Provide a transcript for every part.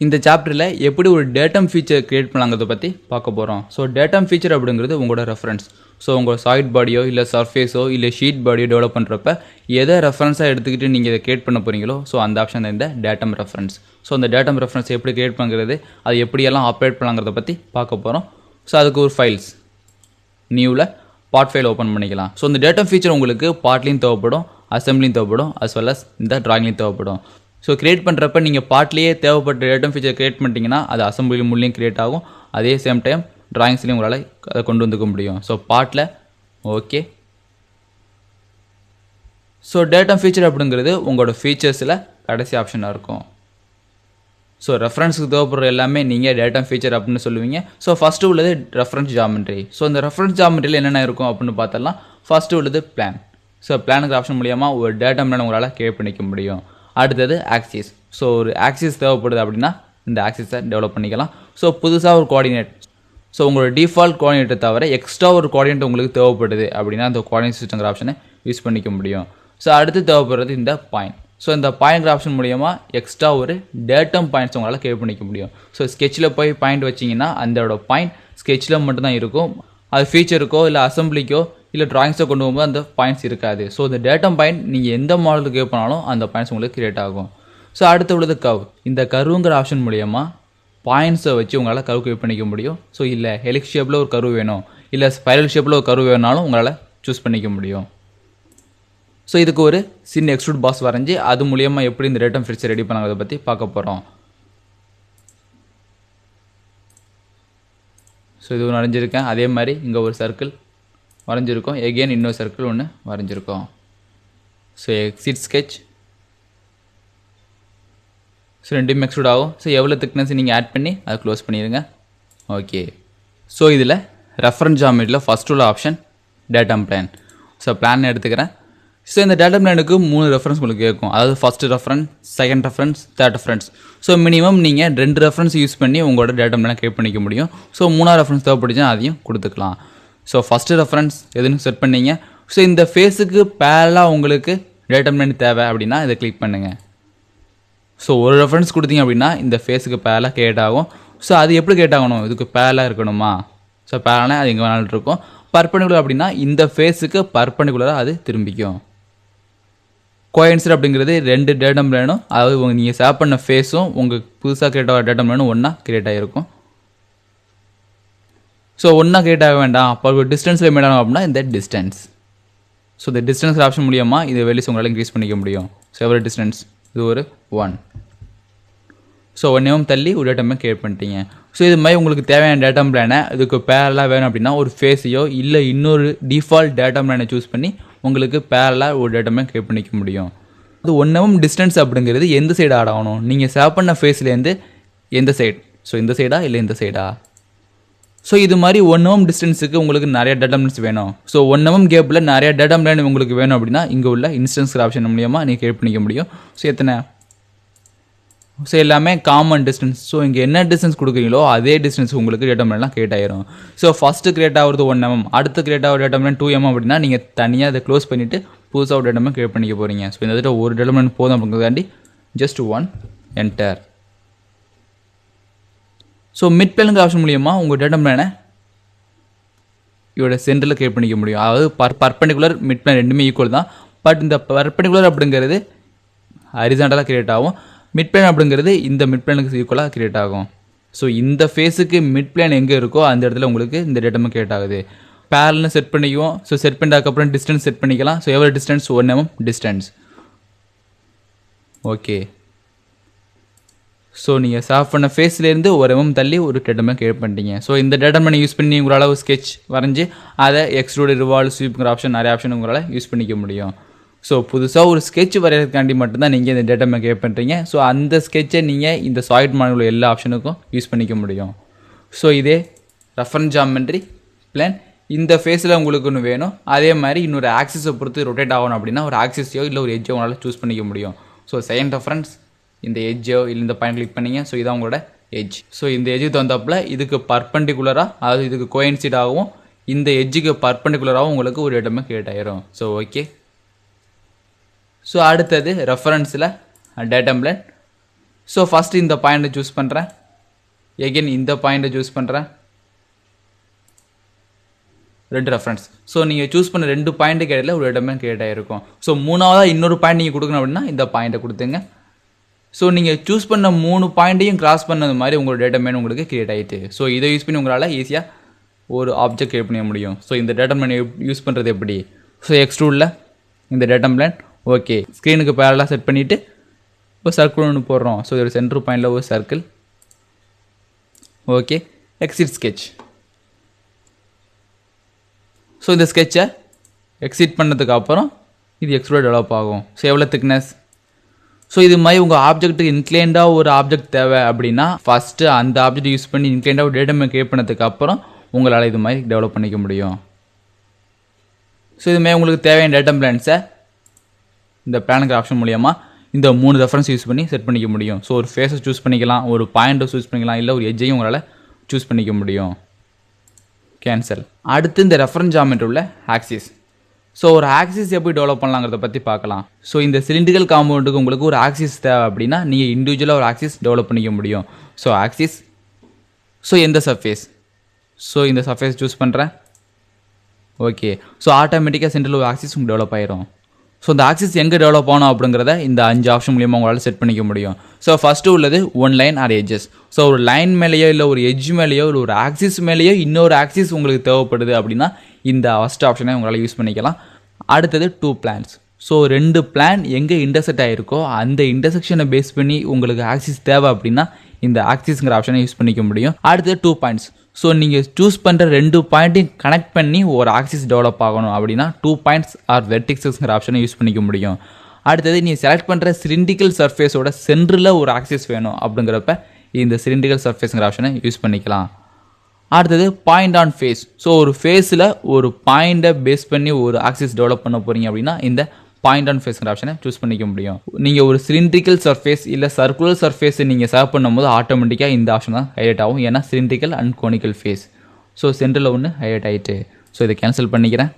இந்த சாப்டரில் எப்படி ஒரு டேட்டம் ஃபீச்சர் கிரியேட் பண்ணலாங்கிறத பற்றி பார்க்க போகிறோம். ஸோ டேட்டம் ஃபீச்சர் அப்படிங்கிறது உங்களோட ரெஃபரன்ஸ். ஸோ உங்கள் சாலிட் பாடியோ இல்லை சர்ஃபேஸோ இல்லை ஷீட் பாடியோ டெவலப் பண்ணுறப்ப எதை ரெஃபரன்ஸாக எடுத்துக்கிட்டு நீங்கள் இதை கிரியேட் பண்ண போகிறீங்களோ ஸோ அந்த ஆப்ஷன் தான் இந்த டேட்டம் ரெஃபரன்ஸ். ஸோ அந்த டேட்டம் ரெஃபரன்ஸ் எப்படி கிரியேட் பண்ணுறது, அது எப்படியெல்லாம் ஆப்ரேட் பண்ணலாங்கிறத பற்றி பார்க்க போகிறோம். ஸோ அதுக்கு ஒரு ஃபைல்ஸ் நியூவில் பார்ட் ஃபைல் ஓப்பன் பண்ணிக்கலாம். ஸோ இந்த டேட்டம் ஃபீச்சர் உங்களுக்கு பார்ட்லேயும் தேவைப்படும், அசம்பிளியும் தேவைப்படும், அஸ் வெல் அஸ் இந்த ட்ராயிங்லையும் தேவைப்படும். ஸோ கிரியேட் பண்ணுறப்ப நீங்கள் பார்ட்லேயே தேவைப்பட்ட டேட்டம் ஃபீச்சர் கிரியேட் பண்ணிட்டீங்கன்னா அது அசம்பிளி மூலியம் கிரியேட் ஆகும். அதே சேம் டைம் ட்ராயிங்ஸ்லையும் உங்களால் அதை கொண்டு வந்துக்க முடியும். ஸோ பார்ட்டில் ஓகே. ஸோ டேட்டம் ஃபீச்சர் அப்படிங்கிறது உங்களோட ஃபீச்சர்ஸில் கடைசி ஆப்ஷனாக இருக்கும். ஸோ ரெஃபரன்ஸுக்கு தேவைப்படுற எல்லாமே நீங்கள் டேட்டம் ஃபீச்சர் அப்படின்னு சொல்லுவீங்க. ஸோ ஃபஸ்ட்டு உள்ளது ரெஃபரன்ஸ் ஜாமெட்ரி. ஸோ இந்த ரெஃபரன்ஸ் ஜாமெட்ரியில் என்னென்ன இருக்கும் அப்படின்னு பார்த்தலாம். ஃபஸ்ட்டு உள்ளது பிளான். ஸோ பிளானுக்கு ஆப்ஷன் மூலியமாக ஒரு டேட்டா பிளான் உங்களால் கிரியேட் பண்ணிக்க முடியும். அடுத்தது ஆக்சிஸ். ஸோ ஒரு ஆக்சிஸ் தேவைப்படுது அப்படின்னா இந்த ஆக்சிஸை டெவலப் பண்ணிக்கலாம். ஸோ புதுசாக ஒரு கோஆர்டினேட். ஸோ உங்களோட டிஃபால்ட் கோஆர்டினேட்டை தவிர எக்ஸ்ட்ரா ஒரு கோஆர்டினேட் உங்களுக்கு தேவைப்படுது அப்படின்னா அந்த கோஆர்டினேட் சிஸ்டங்கிற ஆப்ஷனை யூஸ் பண்ணிக்க முடியும். ஸோ அடுத்து தேவைப்படுறது இந்த பாயிண்ட். ஸோ இந்த பாயிண்ட் ஆப்ஷன் மூலியமாக எக்ஸ்ட்ரா ஒரு டேட்டம் பாயிண்ட்ஸ் உங்களால் கிரியேட் பண்ணிக்க முடியும். ஸோ ஸ்கெட்சில் போய் பாயிண்ட் வச்சிங்கன்னா அதோட பாயிண்ட் ஸ்கெட்சில் மட்டும்தான் இருக்கும். அது ஃபீச்சருக்கோ இல்லை அசம்பிளிக்கோ இல்லை ட்ராயிங்ஸை கொண்டு போகும்போது அந்த பாயிண்ட்ஸ் இருக்காது. ஸோ இந்த டேட்டம் பாயிண்ட் நீங்கள் எந்த மாடலுக்கு கிரியேட் பண்ணாலும் அந்த பாயிண்ட்ஸ் உங்களுக்கு கிரியேட் ஆகும். ஸோ அடுத்து உள்ளது கர்வ். இந்த கர்வுங்கிற ஆப்ஷன் மூலியமாக பாயிண்ட்ஸை வச்சு உங்களால் கர்வ் கிரியேட் பண்ணிக்க முடியும். ஸோ இல்லை ஹெலிக்ஸ் ஷேப்பில் ஒரு கர்வ் வேணும், இல்லை ஸ்பைரல் ஷேப்பில் ஒரு கர்வ் வேணாலும் உங்களால் சூஸ் பண்ணிக்க முடியும். ஸோ இதுக்கு ஒரு சின்ன எக்ஸ்ட்ரூட் பாஸ் வரைஞ்சி அது மூலியமாக எப்படி இந்த டேட்டம் ஃபீச்சர் ரெடி பண்ணாங்கிறத பற்றி பார்க்க போகிறோம். ஸோ இது ஒன்று வரைஞ்சிருக்கேன். அதே மாதிரி இங்கே ஒரு சர்க்கிள் வரைஞ்சிருக்கோம். எகெயின் இன்னொரு சர்க்கிள் ஒன்று வரைஞ்சிருக்கோம். So exit sketch. ஸோ ரெண்டுமே எக்ஸ்ட்ரூட் ஆகும். ஸோ எவ்வளோ திக்னஸ் நீங்கள் ஆட் பண்ணி அதை க்ளோஸ் பண்ணிடுங்க. ஓகே. ஸோ இதில் ரெஃபரன்ஸ் ஜாமெட்ரியில் ஃபஸ்ட் உள்ள option datum plane. So plane எடுத்துக்கிறேன். ஸோ இந்த டேட்டம் பிளானுக்கு 3 ரெஃபரன்ஸ் உங்களுக்கு கேட்கும். அதாவது first reference, second reference, third reference. So minimum நீங்கள் 2 ரெஃபரன்ஸ் யூஸ் பண்ணி உங்களோட டேட்டம் பிளானை கிரியேட் பண்ணிக்க முடியும். ஸோ 3ஆவது ரெஃபரன்ஸ் தேவைப்படுச்சா அதையும் கொடுத்துக்கலாம். ஸோ ஃபஸ்ட்டு ரெஃபரன்ஸ் எதுன்னு செட் பண்ணிங்க. ஸோ இந்த ஃபேஸுக்கு பேரலாக உங்களுக்கு டேட்டம் பிளான் தேவை அப்படின்னா இதை கிளிக் பண்ணுங்கள். ஸோ ஒரு ரெஃபரன்ஸ் கொடுத்தீங்க அப்படின்னா இந்த ஃபேஸுக்கு பேரலாக கிரியேட் ஆகும். ஸோ அது எப்படி கிரியேட் ஆகணும், இதுக்கு பேரலாக இருக்கணுமா? ஸோ பேரலாக அது எங்கே வேணாலும் இருக்கும். பர்பண்டிகுலர் அப்படின்னா இந்த ஃபேஸுக்கு பர்பண்டிகுலராக அது திரும்பிக்கும். கோயின்சிடென்ட் அப்படிங்கிறது 2 டேட்டம் பிளானும், அதாவது நீங்கள் சேவ் பண்ண ஃபேஸும் உங்களுக்கு புதுசாக கிரியேட் ஆகிற டேட்டம் பிளானும் ஒன்றா கிரியேட் ஆகிருக்கும். ஸோ ஒன்றா கிரியேட் ஆக வேண்டாம், அப்போ ஒரு டிஸ்டன்ஸில் மேட் ஆகும் அப்படின்னா இந்த டிஸ்டன்ஸ். ஸோ இந்த டிஸ்டன்ஸ் ஆப்ஷன் மூலியமாக இது வெளியே உங்களால் இன்க்ரீஸ் பண்ணிக்க முடியும். ஸோ எவ்வளோ டிஸ்டன்ஸ், இது ஒரு 1. ஸோ 1 mm தள்ளி ஒரு டேட்டம் கிரியேட் பண்ணிட்டீங்க. ஸோ இது மாதிரி உங்களுக்கு தேவையான டேட்டம் பிளானை இதுக்கு பேரலாக வேணும் அப்படின்னா ஒரு ஃபேஸையோ இல்லை இன்னொரு டிஃபால்ட் டேட்டம் பிளானை சூஸ் பண்ணி உங்களுக்கு பேரலாக ஒரு டேட்டம் பிளான் கிரியேட் பண்ணிக்க முடியும். அது 1 mm டிஸ்டன்ஸ் அப்படிங்கிறது எந்த சைடு ஆட் ஆகணும், நீங்கள் சேவ் பண்ண ஃபேஸ்லேருந்து எந்த சைடு, ஸோ இந்த சைடா இல்லை இந்த சைடா. ஸோ இது மாதிரி 1 mm டிஸ்டன்ஸுக்கு உங்களுக்கு நிறைய டேட்டம் பிளான்ஸ் வேணும். ஸோ 1 mm கேப்பில் நிறைய டேட்டம் பிளான் உங்களுக்கு வேணும் அப்படின்னா இங்கே உள்ள இன்ஸ்டன்ஸ் ஆப்ஷன் மூலியமாக நீங்கள் கிரியேட் பண்ணிக்க முடியும். ஸோ எத்தனை, ஸோ எல்லாமே காமன் டிஸ்டன்ஸ். ஸோ இங்கே என்ன டிஸ்டன்ஸ் கொடுக்குறீங்களோ அதே டிஸ்டன்ஸ் உங்களுக்கு டேட்டம் பிளான்லாம் கிரியேட் ஆயிரும். ஸோ ஃபஸ்ட்டு கிரியேட் ஆகிறது 1 mm, அடுத்து கிரியேட் ஆகிற டேட்டம் பிளான் 2 mm அப்படின்னா நீங்கள் தனியாக அதை க்ளோஸ் பண்ணிவிட்டு புதுசாக ஒரு டேட்டம் பிளான் கிரியேட் பண்ணிக்க போகிறீங்க. ஸோ இந்த இடத்துல ஒரு டேட்டம் பிளான் போதும் அப்படிங்கிறதாண்டி ஜஸ்ட் 1 என்டர். ஸோ மிட் பிளானுங்கிற ஆப்ஷன் மூலியமாக உங்கள் டேட்டம் பிளானை இதோட சென்டரில் கிரியேட் பண்ணிக்க முடியும். அதாவது பர்பண்டிகுலர் மிட் பிளான் ரெண்டுமே ஈக்குவல் தான். பட் இந்த பர்பண்டிகுலர் அப்படிங்கிறது ஹரிசாண்டலாக கிரியேட் ஆகும், மிட் பிளான் அப்படிங்கிறது இந்த மிட் பிளானுக்கு ஈக்குவலாக கிரியேட் ஆகும். ஸோ இந்த ஃபேஸுக்கு மிட் பிளான் எங்கே இருக்கோ அந்த இடத்துல உங்களுக்கு இந்த டேட்டமே கிரியேட் ஆகுது. பேரல்னு செட் பண்ணிக்குவோம். ஸோ செட் பண்ணதுக்கப்புறம் டிஸ்டன்ஸ் செட் பண்ணிக்கலாம். ஸோ எவ்வளோ distance, 1 mm distance. Okay. So நீங்கள் சேவ் பண்ண ஃபேஸ்லேருந்து 1 mm தள்ளி ஒரு டேட்டமே கிரியேட் பண்ணிட்டீங்க. ஸோ இந்த டேட்டமே யூஸ் பண்ணி உங்களால் ஸ்கெட்ச் வரைஞ்சி அதை எக்ஸ்ட்ரூட், ரிவால்வ், ஸ்வீப்புங்கிற ஆப்ஷன் நிறைய ஆப்ஷன் உங்களால் யூஸ் பண்ணிக்க முடியும். ஸோ புதுசாக ஒரு ஸ்கெட்ச் வரைகிறதுக்காண்டி மட்டும்தான் நீங்கள் இந்த டேட்டா கிரியேட் பண்ணுறீங்க. ஸோ அந்த ஸ்கெட்சை நீங்கள் இந்த சாலிட் மாடல் எல்லா ஆப்ஷனுக்கும் யூஸ் பண்ணிக்க முடியும். ஸோ இதே ரெஃபரன்ஸ் ஜாமெட்ரி பிளான் இந்த ஃபேஸில் உங்களுக்கு ஒன்று வேணும். அதே மாதிரி இன்னொரு ஆக்சிஸை பொறுத்து ரொட்டேட் ஆகணும் அப்படின்னா ஒரு ஆக்சிஸையோ இல்லை ஒரு எட்ஜோ உங்களால் சூஸ் பண்ணிக்க முடியும். ஸோ செகண்ட் ரெஃபரன்ஸ் இந்த எட்ஜோ இல்லை இந்த பாயிண்ட் கிளிக் பண்ணிங்க. ஸோ இதான் உங்களோட எட்ஜ். ஸோ இந்த எட்ஜுக்கு தகுந்தாப்பில் இதுக்கு பர்பண்டிகுலராக, அதாவது இதுக்கு கோயின்சைட் ஆகவும் இந்த எட்ஜுக்கு பர்பண்டிகுலராகவும் உங்களுக்கு ஒரு டேட்டமே கிரியேட் ஆயிரும். So okay. ஸோ அடுத்தது ரெஃபரன்ஸில் டேட்டம் பிளான். ஸோ ஃபஸ்ட்டு இந்த பாயிண்ட்டை சூஸ் பண்ணுறேன், எகெயின் இந்த பாயிண்ட்டை சூஸ் பண்ணுறேன், ரெண்டு ரெஃபரன்ஸ். ஸோ நீங்கள் சூஸ் பண்ண ரெண்டு பாயிண்ட்டுக்கு இடையில ஒரு இடமே கிரியேட் ஆகிருக்கும். ஸோ மூணாவதாக இன்னொரு பாயிண்ட் நீங்கள் கொடுக்கணும் அப்படின்னா இந்த பாயிண்ட்டை கொடுத்துங்க. ஸோ நீங்கள் சூஸ் பண்ண 3 பாயிண்ட்டையும் கிராஸ் பண்ணது மாதிரி உங்களோட டேட்டா மேன் உங்களுக்கு கிரியேட் ஆகிட்டு. ஸோ இதை யூஸ் பண்ணி உங்களால் ஈஸியாக ஒரு ஆப்ஜெக்ட் கிரியேட் பண்ண முடியும். ஸோ இந்த டேட்டா மேன் யூஸ் பண்ணுறது எப்படி? ஸோ எக்ஸ்ட்ரூடில் இந்த டேட்டா பிளான் ஓகே ஸ்க்ரீனுக்கு பேரலாக செட் பண்ணிவிட்டு ஒரு சர்க்கிள் ஒன்று போடுறோம். ஸோ ஒரு சென்ட்ரு பாயிண்டில் ஒரு circle. Okay, exit sketch. So இந்த ஸ்கெட்சை எக்ஸிட் பண்ணதுக்கு அப்புறம் இது எக்ஸ்ட்ரூட் டெவலப் ஆகும். ஸோ எவ்வளோ திக்னஸ். ஸோ இது மாதிரி உங்கள் ஆப்ஜெக்ட்டுக்கு இன்க்ளைண்டாக ஒரு ஆப்ஜெக்ட் தேவை அப்படின்னா ஃபஸ்ட்டு அந்த ஆப்ஜெக்ட் யூஸ் பண்ணி இன்க்ளைண்டாக ஒரு டேட்டா கிரியேட் பண்ணதுக்கு அப்புறம் உங்களால் இது மாதிரி டெவலப் பண்ணிக்க முடியும். ஸோ இது மாதிரி உங்களுக்கு தேவையான டேட்டா பிளான்ஸை இந்த பிளானுங்கிற ஆப்ஷன் மூலியமாக இந்த 3 ரெஃபரன்ஸ் யூஸ் பண்ணி செட் பண்ணிக்க முடியும். ஸோ ஒரு ஃபேஸை சூஸ் பண்ணிக்கலாம், ஒரு பாயிண்ட்டை சூஸ் பண்ணிக்கலாம், இல்லை ஒரு எட்ஜையும் உங்களால் சூஸ் பண்ணிக்க முடியும். கேன்சல். அடுத்து இந்த ரெஃபரன்ஸ் ஜாமெட்ரி உள்ள ஆக்சிஸ். ஸோ ஒரு ஆக்சிஸ் எப்படி டெவலப் பண்ணலாங்கிறத பற்றி பார்க்கலாம். ஸோ இந்த சிலிண்ட்ரிக்கல் காம்பவுண்டுக்கு உங்களுக்கு ஒரு ஆக்சிஸ் தேவை அப்படின்னா நீங்கள் இண்டிவிஜுவலாக ஒரு ஆக்சிஸ் டெவலப் பண்ணிக்க முடியும். ஸோ ஆக்சிஸ், ஸோ எந்த சர்ஃபேஸ், ஸோ இந்த சர்ஃபேஸ் சூஸ் பண்ணுறேன். ஓகே, ஸோ ஆட்டோமேட்டிக்காக சென்டரில் ஒரு ஆக்சிஸ் உங்களுக்கு டெவலப் ஆயிரும். ஸோ இந்த ஆக்சிஸ் எங்கே டெவலப் ஆகணும் அப்படிங்கிறத இந்த 5 ஆப்ஷன் மூலியமாக உங்களால் செட் பண்ணிக்க முடியும். ஸோ ஃபஸ்ட்டு உள்ளது one line or edges. So ஒரு லைன் மேலேயோ இல்லை ஒரு எட்ஜ் மேலேயோ இல்லை ஒரு ஆக்சிஸ் மேலேயோ இன்னொரு ஆக்சிஸ் உங்களுக்கு தேவைப்படுது அப்படின்னா இந்த ஃபஸ்ட் ஆப்ஷனை உங்களால் யூஸ் பண்ணிக்கலாம். அடுத்தது 2 பிளான்ஸ். ஸோ 2 பிளான் எங்கே இன்டர்செக்ட் ஆகிருக்கோ அந்த இன்டர்செக்ஷனை பேஸ் பண்ணி உங்களுக்கு ஆக்சிஸ் தேவை அப்படின்னா இந்த ஆக்சிஸ்ங்கிற ஆப்ஷனை யூஸ் பண்ணிக்க முடியும். அடுத்தது 2 பாயிண்ட்ஸ். ஸோ நீங்கள் சூஸ் பண்ணுற 2 பாயிண்ட்டையும் கனெக்ட் பண்ணி ஒரு ஆக்சிஸ் டெவலப் ஆகணும் அப்படின்னா 2 பாயிண்ட்ஸ் ஆர் வெர்டிக்ஸஸ்ங்கிற ஆப்ஷனை யூஸ் பண்ணிக்க முடியும். அடுத்தது நீங்கள் செலக்ட் பண்ணுற சிலிண்ட்ரிக்கல் சர்ஃபேஸோட சென்டரில் ஒரு ஆக்சிஸ் வேணும் அப்படிங்கிறப்ப இந்த சிலிண்ட்ரிக்கல் சர்ஃபேஸுங்கிற ஆப்ஷனை யூஸ் பண்ணிக்கலாம். அடுத்தது பாயிண்ட் ஆன் ஃபேஸ். ஸோ ஒரு ஃபேஸில் ஒரு பாயிண்ட்டை பேஸ் பண்ணி ஒரு ஆக்சிஸ் டெவலப் பண்ண போகிறீங்க அப்படின்னா இந்த பாயிண்ட் ஆன் ஃபேஸ்ங்கிற ஆப்ஷனை சூஸ் பண்ணிக்க முடியும். நீங்கள் ஒரு சிலிண்ட்ரிக்கல் சர்ஃபேஸ் இல்லை சர்க்குலர் சர்ஃபேஸை நீங்கள் செலக்ட் பண்ணும்போது ஆட்டோமேட்டிக்காக இந்த ஆப்ஷன் தான் ஹைலைட் ஆகும். ஏன்னா cylindrical and conical face. So சென்டரில் ஒன்று ஹைலைட் ஆகிட்டு. ஸோ இதை கேன்சல் பண்ணிக்கிறேன்.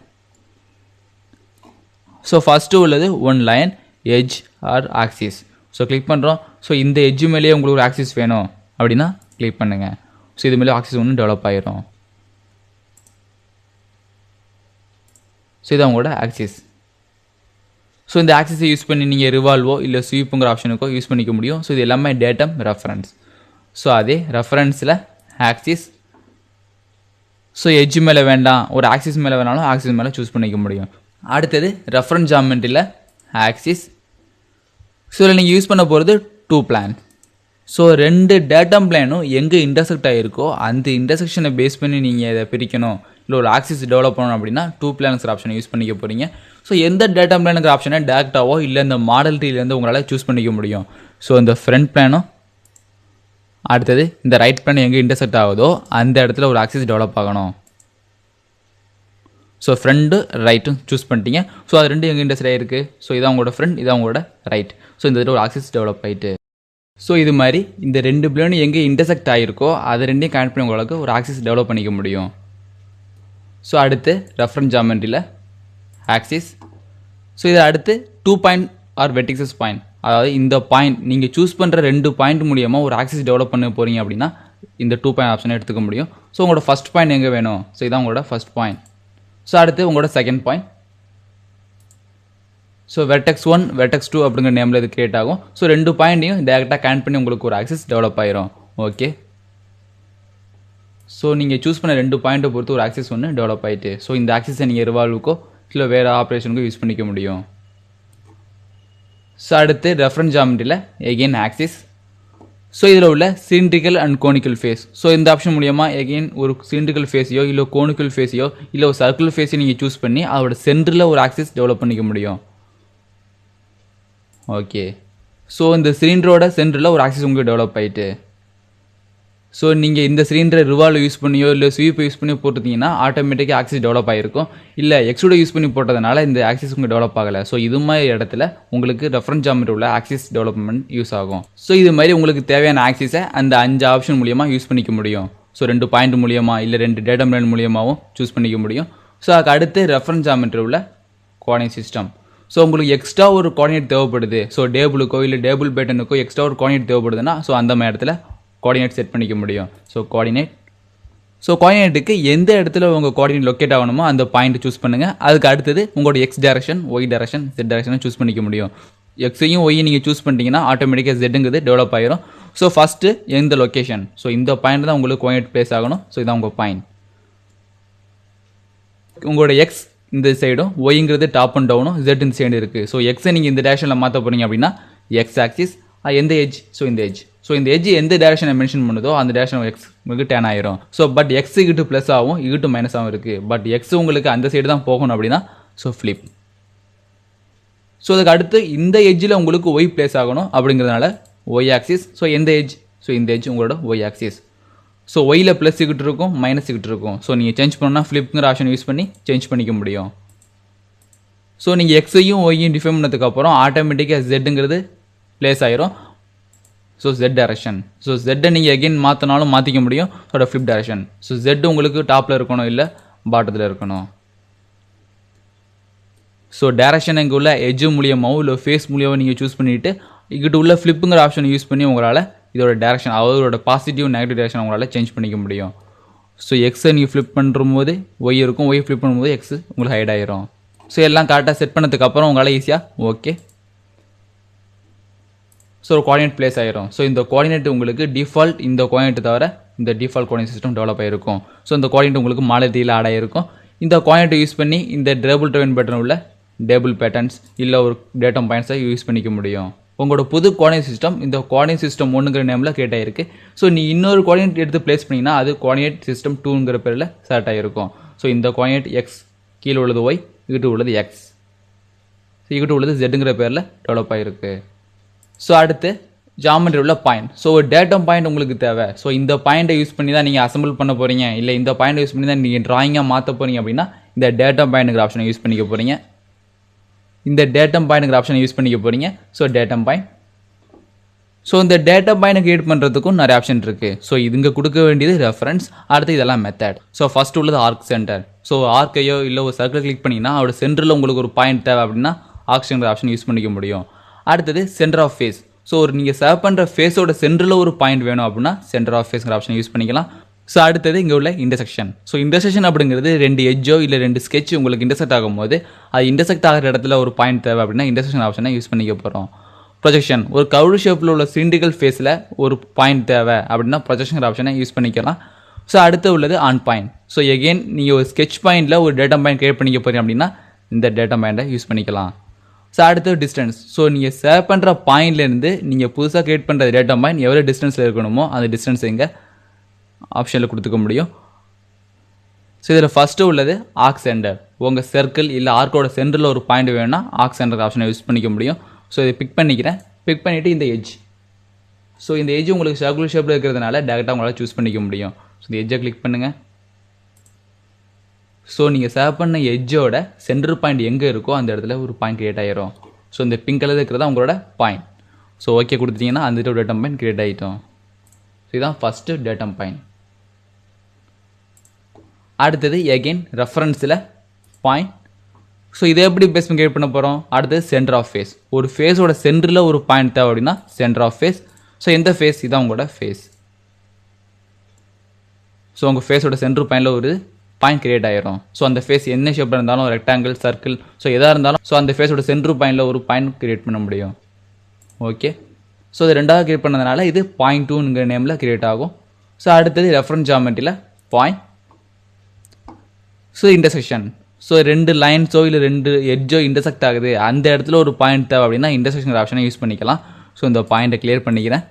ஸோ ஃபஸ்ட்டு உள்ளது one line edge or axis. So click பண்ணுறோம். ஸோ இந்த எட்ஜு மேலேயே உங்களுக்கு ஒரு ஆக்சிஸ் வேணும் அப்படின்னா கிளிக் பண்ணுங்கள். ஸோ இது மேலே ஆக்சிஸ் ஒன்று டெவலப் ஆகிரும். ஸோ இது அவங்களோட ஆக்சிஸ். ஸோ இந்த ஆக்சிஸை யூஸ் பண்ணி நீங்கள் ரிவால்வோ இல்லை ஸ்வீப்புங்கிற ஆப்ஷனுக்கோ யூஸ் பண்ணிக்க முடியும். ஸோ இது எல்லாமே டேட்டம் ரெஃபரன்ஸ். ஸோ அதே ரெஃபரன்ஸில் ஆக்சிஸ். ஸோ எட்ஜ் மேலே வேண்டாம், ஒரு ஆக்சிஸ் மேலே வேணாலும் ஆக்சிஸ் மேலே சூஸ் பண்ணிக்க முடியும். அடுத்தது ரெஃபரன்ஸ் ஜாமெட்ரியில் ஆக்சிஸ். ஸோ இதில் நீங்கள் யூஸ் பண்ண போகிறது 2 பிளான். ஸோ 2 டேட்டம் பிளானும் எங்கே இன்டர்செக்ட் ஆகிருக்கோ அந்த இன்டர்செக்ஷனை பேஸ் பண்ணி நீங்கள் இதை பிரிக்கணும் இல்லை ஒரு ஆக்சிஸ் டெவலப் பண்ணணும் அப்படின்னா 2 பிளான்ஸ் ஆப்ஷனை யூஸ் பண்ணிக்க போகிறீங்க. ஸோ எந்த டேட்டா பிளானுங்கிற ஆப்ஷனை டேரெக்டாவோ இல்லை இந்த மாடல் ட்ரீலேருந்து உங்களால் சூஸ் பண்ணிக்க முடியும். ஸோ இந்த ஃப்ரண்ட் பிளானும் அடுத்தது இந்த ரைட் பிளான் எங்கே இன்டர்செக்ட் ஆகுதோ அந்த இடத்துல ஒரு ஆக்சிஸ் டெவலப் ஆகணும். ஸோ ஃப்ரண்ட்டு ரைட்டும் சூஸ் பண்ணிட்டீங்க. ஸோ அது 2 எங்கே இன்டர்செக்ட் ஆகிருக்கு. ஸோ இதான் உங்களோட ஃப்ரண்ட், இதான் உங்களோட ரைட். ஸோ இந்த இடத்துல ஒரு ஆக்சிஸ் டெவலப் ஆகிட்டு. ஸோ இது மாதிரி இந்த 2 பிளானும் எங்கே இன்டர்செக்ட் ஆகிருக்கோ அதை 2ஐயும் கனெக்ட் பண்ணி உங்களுக்கு ஒரு ஆக்சிஸ் டெவலப் பண்ணிக்க முடியும். ஸோ அடுத்து ரெஃபரன்ஸ் ஜாமெட்ரியில் ஆக்சிஸ். ஸோ இதை அடுத்து 2 பாயிண்ட் ஆர் வெர்டிக்ஸஸ் பாயிண்ட். அதாவது இந்த பாயிண்ட் நீங்கள் சூஸ் பண்ணுற 2 பாயிண்ட் மூலியமாக ஒரு ஆக்சிஸ் டெவலப் பண்ண போகிறீங்க அப்படின்னா இந்த 2 பாயிண்ட் ஆப்ஷனை எடுத்துக்க முடியும். ஸோ உங்களோட ஃபஸ்ட் பாயிண்ட் எங்கே வேணும். ஸோ இதான் உங்களோட ஃபஸ்ட் பாயிண்ட். ஸோ அடுத்து உங்களோட second point. So vertex 1 vertex 2 அப்படிங்கிற நேமில் இது கிரியேட் ஆகும். ஸோ 2 பாயிண்ட்டையும் டேரெக்டாக கனெக்ட் பண்ணி உங்களுக்கு ஒரு ஆக்சிஸ் டெவலப் ஆயிரும். ஓகே, ஸோ நீங்கள் சூஸ் பண்ண 2 பாயிண்ட்டை பொறுத்து ஒரு ஆக்சிஸ் ஒன்று டெவலப் ஆகிட்டு. ஸோ இந்த ஆக்சிஸை நீங்கள் ரிவால்வுக்கோ இல்லை வேறு ஆப்ரேஷனுக்கோ யூஸ் பண்ணிக்க முடியும். ஸோ அடுத்து ரெஃபரன்ஸ் ஜாமெட்ரியில் எகெயின் ஆக்சிஸ். ஸோ இதில் உள்ள cylindrical and conical face. So இந்த ஆப்ஷன் மூலியமாக எகெயின் ஒரு சிலிண்ட்ரிக்கல் ஃபேஸையோ இல்லை கோனிக்கல் ஃபேஸையோ இல்லை ஒரு சர்க்குலர் ஃபேஸையும் நீங்கள் சூஸ் பண்ணி அதோட சென்டரில் ஒரு ஆக்சிஸ் டெவலப் பண்ணிக்க முடியும். ஓகே, ஸோ இந்த சிலிண்டரோட சென்டரில் ஒரு ஆக்சிஸ் உங்களுக்கு டெவலப் ஆகிட்டு. ஸோ நீங்கள் இந்த சிலிண்டரை ரிவால்வ் யூஸ் பண்ணியோ இல்லை ஸ்வீப்பை யூஸ் பண்ணி போட்டுருந்தீங்கன்னா ஆட்டோமேட்டிக்காக ஆக்சிஸ் டெவலப் ஆகிருக்கும். இல்லை எக்ஸ்ட்ரூடை யூஸ் பண்ணி போட்டதுனால இந்த ஆக்சிஸ் உங்களுக்கு டெவலப் ஆகலை. ஸோ இது மாதிரி இடத்துல உங்களுக்கு ரெஃபரன்ஸ் ஜாமெட்ரி உள்ள ஆக்சிஸ் டெவலப்மெண்ட் யூஸ் ஆகும். ஸோ இது மாதிரி உங்களுக்கு தேவையான ஆக்சிஸை அந்த 5 ஆப்ஷன் மூலியமாக யூஸ் பண்ணிக்க முடியும். ஸோ 2 பாயிண்ட் மூலியமாக இல்லை 2 டேட்டா பிளான் மூலியமாகவும் சூஸ் பண்ணிக்க முடியும். ஸோ அதுக்கு அடுத்து ரெஃபரன்ஸ் ஜாமெட்ரி உள்ள கோஆர்டினேட் சிஸ்டம். ஸோ உங்களுக்கு எக்ஸ்ட்ரா ஒரு கோஆர்டினேட் தேவைப்படுது, ஸோ டேபிளுக்கோ இல்லை டேபிள் பேட்டனுக்கோ எக்ஸ்ட்ரா ஒரு கோஆர்டினேட் தேவைப்படுதுன்னா ஸோ அந்த மாதிரி இடத்துல கோஆர்டினேட் செட் பண்ணிக்க முடியும். ஸோ கோஆர்டினேட்டுக்கு எந்த இடத்துல உங்கள் கோஆர்டினேட் லொக்கேட் ஆகணுமோ அந்த பாயிண்ட் சூஸ் பண்ணுங்கள். அதுக்கு அடுத்தது உங்களோட X direction, Y direction, Z டைரக்ஷனை சூஸ் பண்ணிக்க முடியும். எக்ஸையும் ஒய்யும் நீங்கள் சூஸ் பண்ணிட்டீங்கன்னா ஆட்டோமேட்டிக்காக ஜெட்டுங்கிறது டெவலப் ஆயிரும். ஸோ ஃபஸ்ட்டு எந்த லொக்கேஷன், ஸோ இந்த பாயிண்ட் தான் உங்களுக்கு கோஆர்டினேட் பிளேஸ் ஆகணும். ஸோ இதான் உங்கள் பாயிண்ட். உங்களோட எக்ஸ் இந்த சைடும், ஒய்ங்கிறது டாப் அண்ட் டவுனும், ஜெட் இந்த சைடு இருக்குது. ஸோ எக்ஸை நீங்கள் இந்த டேரக்ஷனில் மாற்ற போகிறீங்க அப்படின்னா எக்ஸ் ஆக்சிஸ், எந்த எஜ், ஸோ இந்த எஜ், ஸோ இந்த எஜ் எந்த டேரக்ஷனை மென்ஷன் பண்ணுதோ அந்த டேரக்ஷன் எக்ஸ் உங்களுக்கு டேன் ஆயிரும். ஸோ பட் எக்ஸ் இகிட்டு ப்ளஸ் ஆகும், இகிட்டு மைனஸ் ஆகும் இருக்குது. பட் எக்ஸ் உங்களுக்கு அந்த சைடு தான் போகணும் அப்படின்னா ஸோ ஃப்ளிப். ஸோ அதுக்கு அடுத்து இந்த எஜ்ஜில் உங்களுக்கு ஒய் பிளேஸ் ஆகணும் அப்படிங்கிறதுனால ஒய் ஆக்சிஸ், ஸோ எந்த எஜ், ஸோ இந்த எஜ் உங்களோட ஒய் ஆக்சிஸ். ஸோ ஒயில் ப்ளஸ் இக்கிட்டு இருக்கும், மைனஸ் இக்கிட்டு இருக்கும். ஸோ நீங்கள் சேஞ்ச் பண்ணணும்னா ஃப்ளிப்ங்கிற ஆப்ஷன் யூஸ் பண்ணி சேஞ்ச் பண்ணிக்க முடியும். ஸோ நீங்கள் எக்ஸையும் ஒய்யும் டிஃபைன் பண்ணதுக்கப்புறம் ஆட்டோமேட்டிக்காக ஜெட்டுங்கிறது பிளேஸ் ஆயிரும். ஸோ ஜெட் டைரக்ஷன், ஸோ ஜெட்டை நீங்கள் எகெயின் மாற்றினாலும் மாற்றிக்க முடியும். அதோட ஃப்ளிப் டைரக்ஷன். ஸோ ஜெட் உங்களுக்கு டாப்பில் இருக்கணும் இல்லை பாட்டத்தில் இருக்கணும். ஸோ டேரக்ஷன் இங்கே உள்ள எஜ்ஜு மூலியமாகவும் இல்லை ஃபேஸ் மூலியமாக நீங்கள் சூஸ் பண்ணிவிட்டு இங்கிட்ட உள்ள ஃப்ளிப்புங்கிற ஆப்ஷன் யூஸ் பண்ணி உங்களால் இதோட டேரக்ஷன், அதோட பாசிட்டிவ் நெகட்டிவ் டேரக்ஷன் உங்களால் சேஞ்ச் பண்ணிக்க முடியும். ஸோ எக்ஸை நீங்கள் ஃப்ளிப் பண்ணும்போது ஒய் இருக்கும், ஒய் ஃப்ளிப் பண்ணும்போது எக்ஸ் உங்களுக்கு ஹைட் ஆயிரும். ஸோ எல்லாம் கரெக்டாக செட் பண்ணதுக்கப்புறம் உங்களால் ஈஸியாக ஓகே ஸோ ஒரு கோஆர்டினேட் பிளேஸ் ஆயிரும். ஸோ இந்த கோஆர்டினேட் உங்களுக்கு டிஃபால்ட், இந்த கோஆர்டினேட் தவிர இந்த டிஃபால்ட் கோஆர்டினேட் சிஸ்டம் டெவலப் ஆகிருக்கும். ஸோ இந்த கோஆர்டினேட் உங்களுக்கு மாலத்தியில் ஆட் ஆகிருக்கும். இந்த கோஆர்டினேட் யூஸ் பண்ணி இந்த டேபிள் ட்ரைவன் பேட்டர்ன் உள்ள டேபிள் பேட்டர்ன்ஸ் இல்லை ஒரு டேட்டா பாயிண்ட்ஸை யூஸ் பண்ணிக்க முடியும். உங்களோட புது கோஆர்டினேட் சிஸ்டம் இந்த கோஆர்டினேட் சிஸ்டம் 1ங்கிற நேமில் கிரியேட் ஆகிருக்கு. ஸோ நீ இன்னொரு கோஆர்டினேட் எடுத்து பிளேஸ் பண்ணிங்கன்னா அது கோஆர்டினேட் சிஸ்டம் 2ங்கிற பேரில் ஸ்டார்ட் ஆகிருக்கும். ஸோ இந்த கோஆர்டினேட் எக்ஸ், கீழே உள்ளது ஒய், இங்கிட்டு உள்ளது எக்ஸ், இங்கிட்டு உள்ளது ஜெட்டுங்கிற பேரில் டெவலப் ஆகிருக்கு. ஸோ அடுத்து ஜாமெட்ரி உள்ள பாயிண்ட். ஸோ ஒரு டேட்டா பாயிண்ட் உங்களுக்கு தேவை. ஸோ இந்த பாயிண்ட்டை யூஸ் பண்ணி தான் நீங்கள் அசம்பிள் பண்ண போகிறீங்க, இல்லை இந்த பாயிண்ட்டை யூஸ் பண்ணி தான் நீங்கள் ட்ராயிங்காக மாற்ற போகிறீங்க அப்படின்னா இந்த டேட்டா பாயிண்ட்ங்கிற ஆப்ஷனை யூஸ் பண்ணிக்க போகிறீங்க. இந்த டேட்டம் பாயிண்ட்ங்கிற ஆப்ஷனை யூஸ் பண்ணிக்க போகிறீங்க. So datum point. ஸோ இந்த டேட்டா பாயிண்ட் கிரியேட் பண்ணுறதுக்கும் நிறைய ஆப்ஷன் இருக்குது. ஸோ இதுங்க கொடுக்க வேண்டியது ரெஃபரன்ஸ், அடுத்து இதெல்லாம் மெத்தட். ஸோ ஃபஸ்ட் உள்ளது ஆர்க் சென்டர். ஸோ ஆர்க்கையோ இல்லை ஒரு சர்க்கிள் கிளிக் பண்ணிங்கன்னா அதோட சென்டரில் உங்களுக்கு ஒரு பாயிண்ட் தேவை அப்படின்னா ஆர்க் சென்டர் ஆப்ஷன் யூஸ் பண்ணிக்க முடியும். அடுத்தது சென்டர் ஆஃப் ஃபேஸ். ஸோ ஒரு நீங்கள் சேவ் பண்ணுற ஃபேஸோட சென்டரில் ஒரு பாயிண்ட் வேணும் அப்படின்னா சென்டர் ஆஃப் ஃபேஸ்ங்கிற ஆப்ஷன் யூஸ் பண்ணிக்கலாம். ஸோ அடுத்தது இங்கே உள்ள இன்டர்செக்ஷன். ஸோ இன்டர்செக்ஷன் அப்படிங்கிறது 2 எஜ்ஜோ இல்லை 2 ஸ்கெட்ச் உங்களுக்கு இன்டர்செக்ட் ஆகும்போது அது இன்டர்செக்ட் ஆகிற இடத்துல ஒரு பாயிண்ட் தேவை அப்படின்னா இன்டர்செக்ஷன் ஆப்ஷனை யூஸ் பண்ணிக்க போகிறோம். ப்ரொஜெக்ஷன், ஒரு கர்வ் ஷேப்பில் உள்ள சிலிண்ட்ரிக்கல் ஃபேஸில் ஒரு பாயிண்ட் தேவை அப்படின்னா ப்ரொஜெக்ஷன் ஆப்ஷனை யூஸ் பண்ணிக்கலாம். ஸோ அடுத்து உள்ளது ஆன் பாயிண்ட். ஸோ எகெயின் நீங்கள் ஒரு ஸ்கெட்ச் பாயிண்டில் ஒரு டேட்டா பாயிண்ட் கிரியேட் பண்ணிக்க போகிறீங்க அப்படின்னா இந்த டேட்டா பாயிண்ட்டை யூஸ் பண்ணிக்கலாம். ஸோ அடுத்து டிஸ்டன்ஸ். ஸோ நீங்கள் சேவ் பண்ணுற பாயிண்ட்லேருந்து நீங்கள் புதுசாக கிரியேட் பண்ணுற டேட்டா பாயிண்ட் எவ்வளோ டிஸ்டன்ஸில் இருக்கணுமோ அந்த டிஸ்டன்ஸ் இங்கே ஆப்ஷனில் கொடுத்துக்க முடியும். ஸோ இதில் ஃபஸ்ட்டு உள்ளது ஆர்க் சென்டர். உங்கள் சர்க்கிள் இல்லை ஆர்க்கோட சென்டரில் ஒரு பாயிண்ட் வேணும்னா ஆர்க் சென்டர் ஆப்ஷனை யூஸ் பண்ணிக்க முடியும். ஸோ இதை பிக் பண்ணிக்கிறேன். பிக் பண்ணிவிட்டு இந்த எஜ், ஸோ இந்த எஜ் உங்களுக்கு சர்க்குலர் ஷேப்பில் இருக்கிறதுனால டேரெக்டாக உங்களால் சூஸ் பண்ணிக்க முடியும். ஸோ இந்த எஜ்ஜை கிளிக் பண்ணுங்கள். ஸோ நீங்கள் சேவ் பண்ண எஜ்ஜோட சென்டர் பாயிண்ட் எங்கே இருக்கோ அந்த இடத்துல ஒரு பாயிண்ட் கிரியேட் ஆகிரும். ஸோ இந்த பிங்க் கலர் இருக்கிறதா உங்களோட பாயிண்ட். ஸோ ஓகே கொடுத்துட்டிங்கன்னா அந்த டேட்டா பாயிண்ட் கிரியேட் ஆகிட்டோம். ஸோ இதுதான் ஃபஸ்ட்டு டேட்டா பாயிண்ட். அடுத்தது எகெயின் ரெஃபரன்ஸில் பாயிண்ட். ஸோ இதை எப்படி பேஸ் பண்ணி கிரியேட் பண்ண போகிறோம்? அடுத்தது சென்டர் ஆஃப் ஃபேஸ். ஒரு ஃபேஸோட சென்டரில் ஒரு பாயிண்ட் தேவை அப்படின்னா சென்டர் ஆஃப் ஃபேஸ். ஸோ எந்த ஃபேஸ்? இதான் உங்களோட ஃபேஸ். ஸோ உங்கள் ஃபேஸோட சென்டர் பாயிண்டில் ஒரு பாயிண்ட் கிரியேட் ஆகிரும். ஸோ அந்த ஃபேஸ் என்ன ஷேப்பில் இருந்தாலும் ரெக்டாங்கிள், சர்க்கிள், ஸோ எதாக இருந்தாலும் ஸோ அந்த ஃபேஸோட சென்டர் பாயிண்டில் ஒரு பாயிண்ட் கிரியேட் பண்ண முடியும். ஓகே, ஸோ இது ரெண்டாவது கிரியேட் பண்ணதுனால இது பாயிண்ட் 2ங்கிற நேமில் கிரியேட் ஆகும். ஸோ அடுத்தது ரெஃபரன்ஸ் ஜாமெட்ரியில் பாயிண்ட். So intersection. ஸோ 2 லைன்ஸோ இல்லை 2 எட்ஜோ இன்டர்செக்ட் ஆகுது, அந்த இடத்துல ஒரு பாயிண்ட் தேவை அப்படின்னா இன்டர்செக்ஷன் ஆப்ஷனை யூஸ் பண்ணிக்கலாம். ஸோ இந்த பாயிண்ட்டை கிளியர் பண்ணிக்கிறேன்.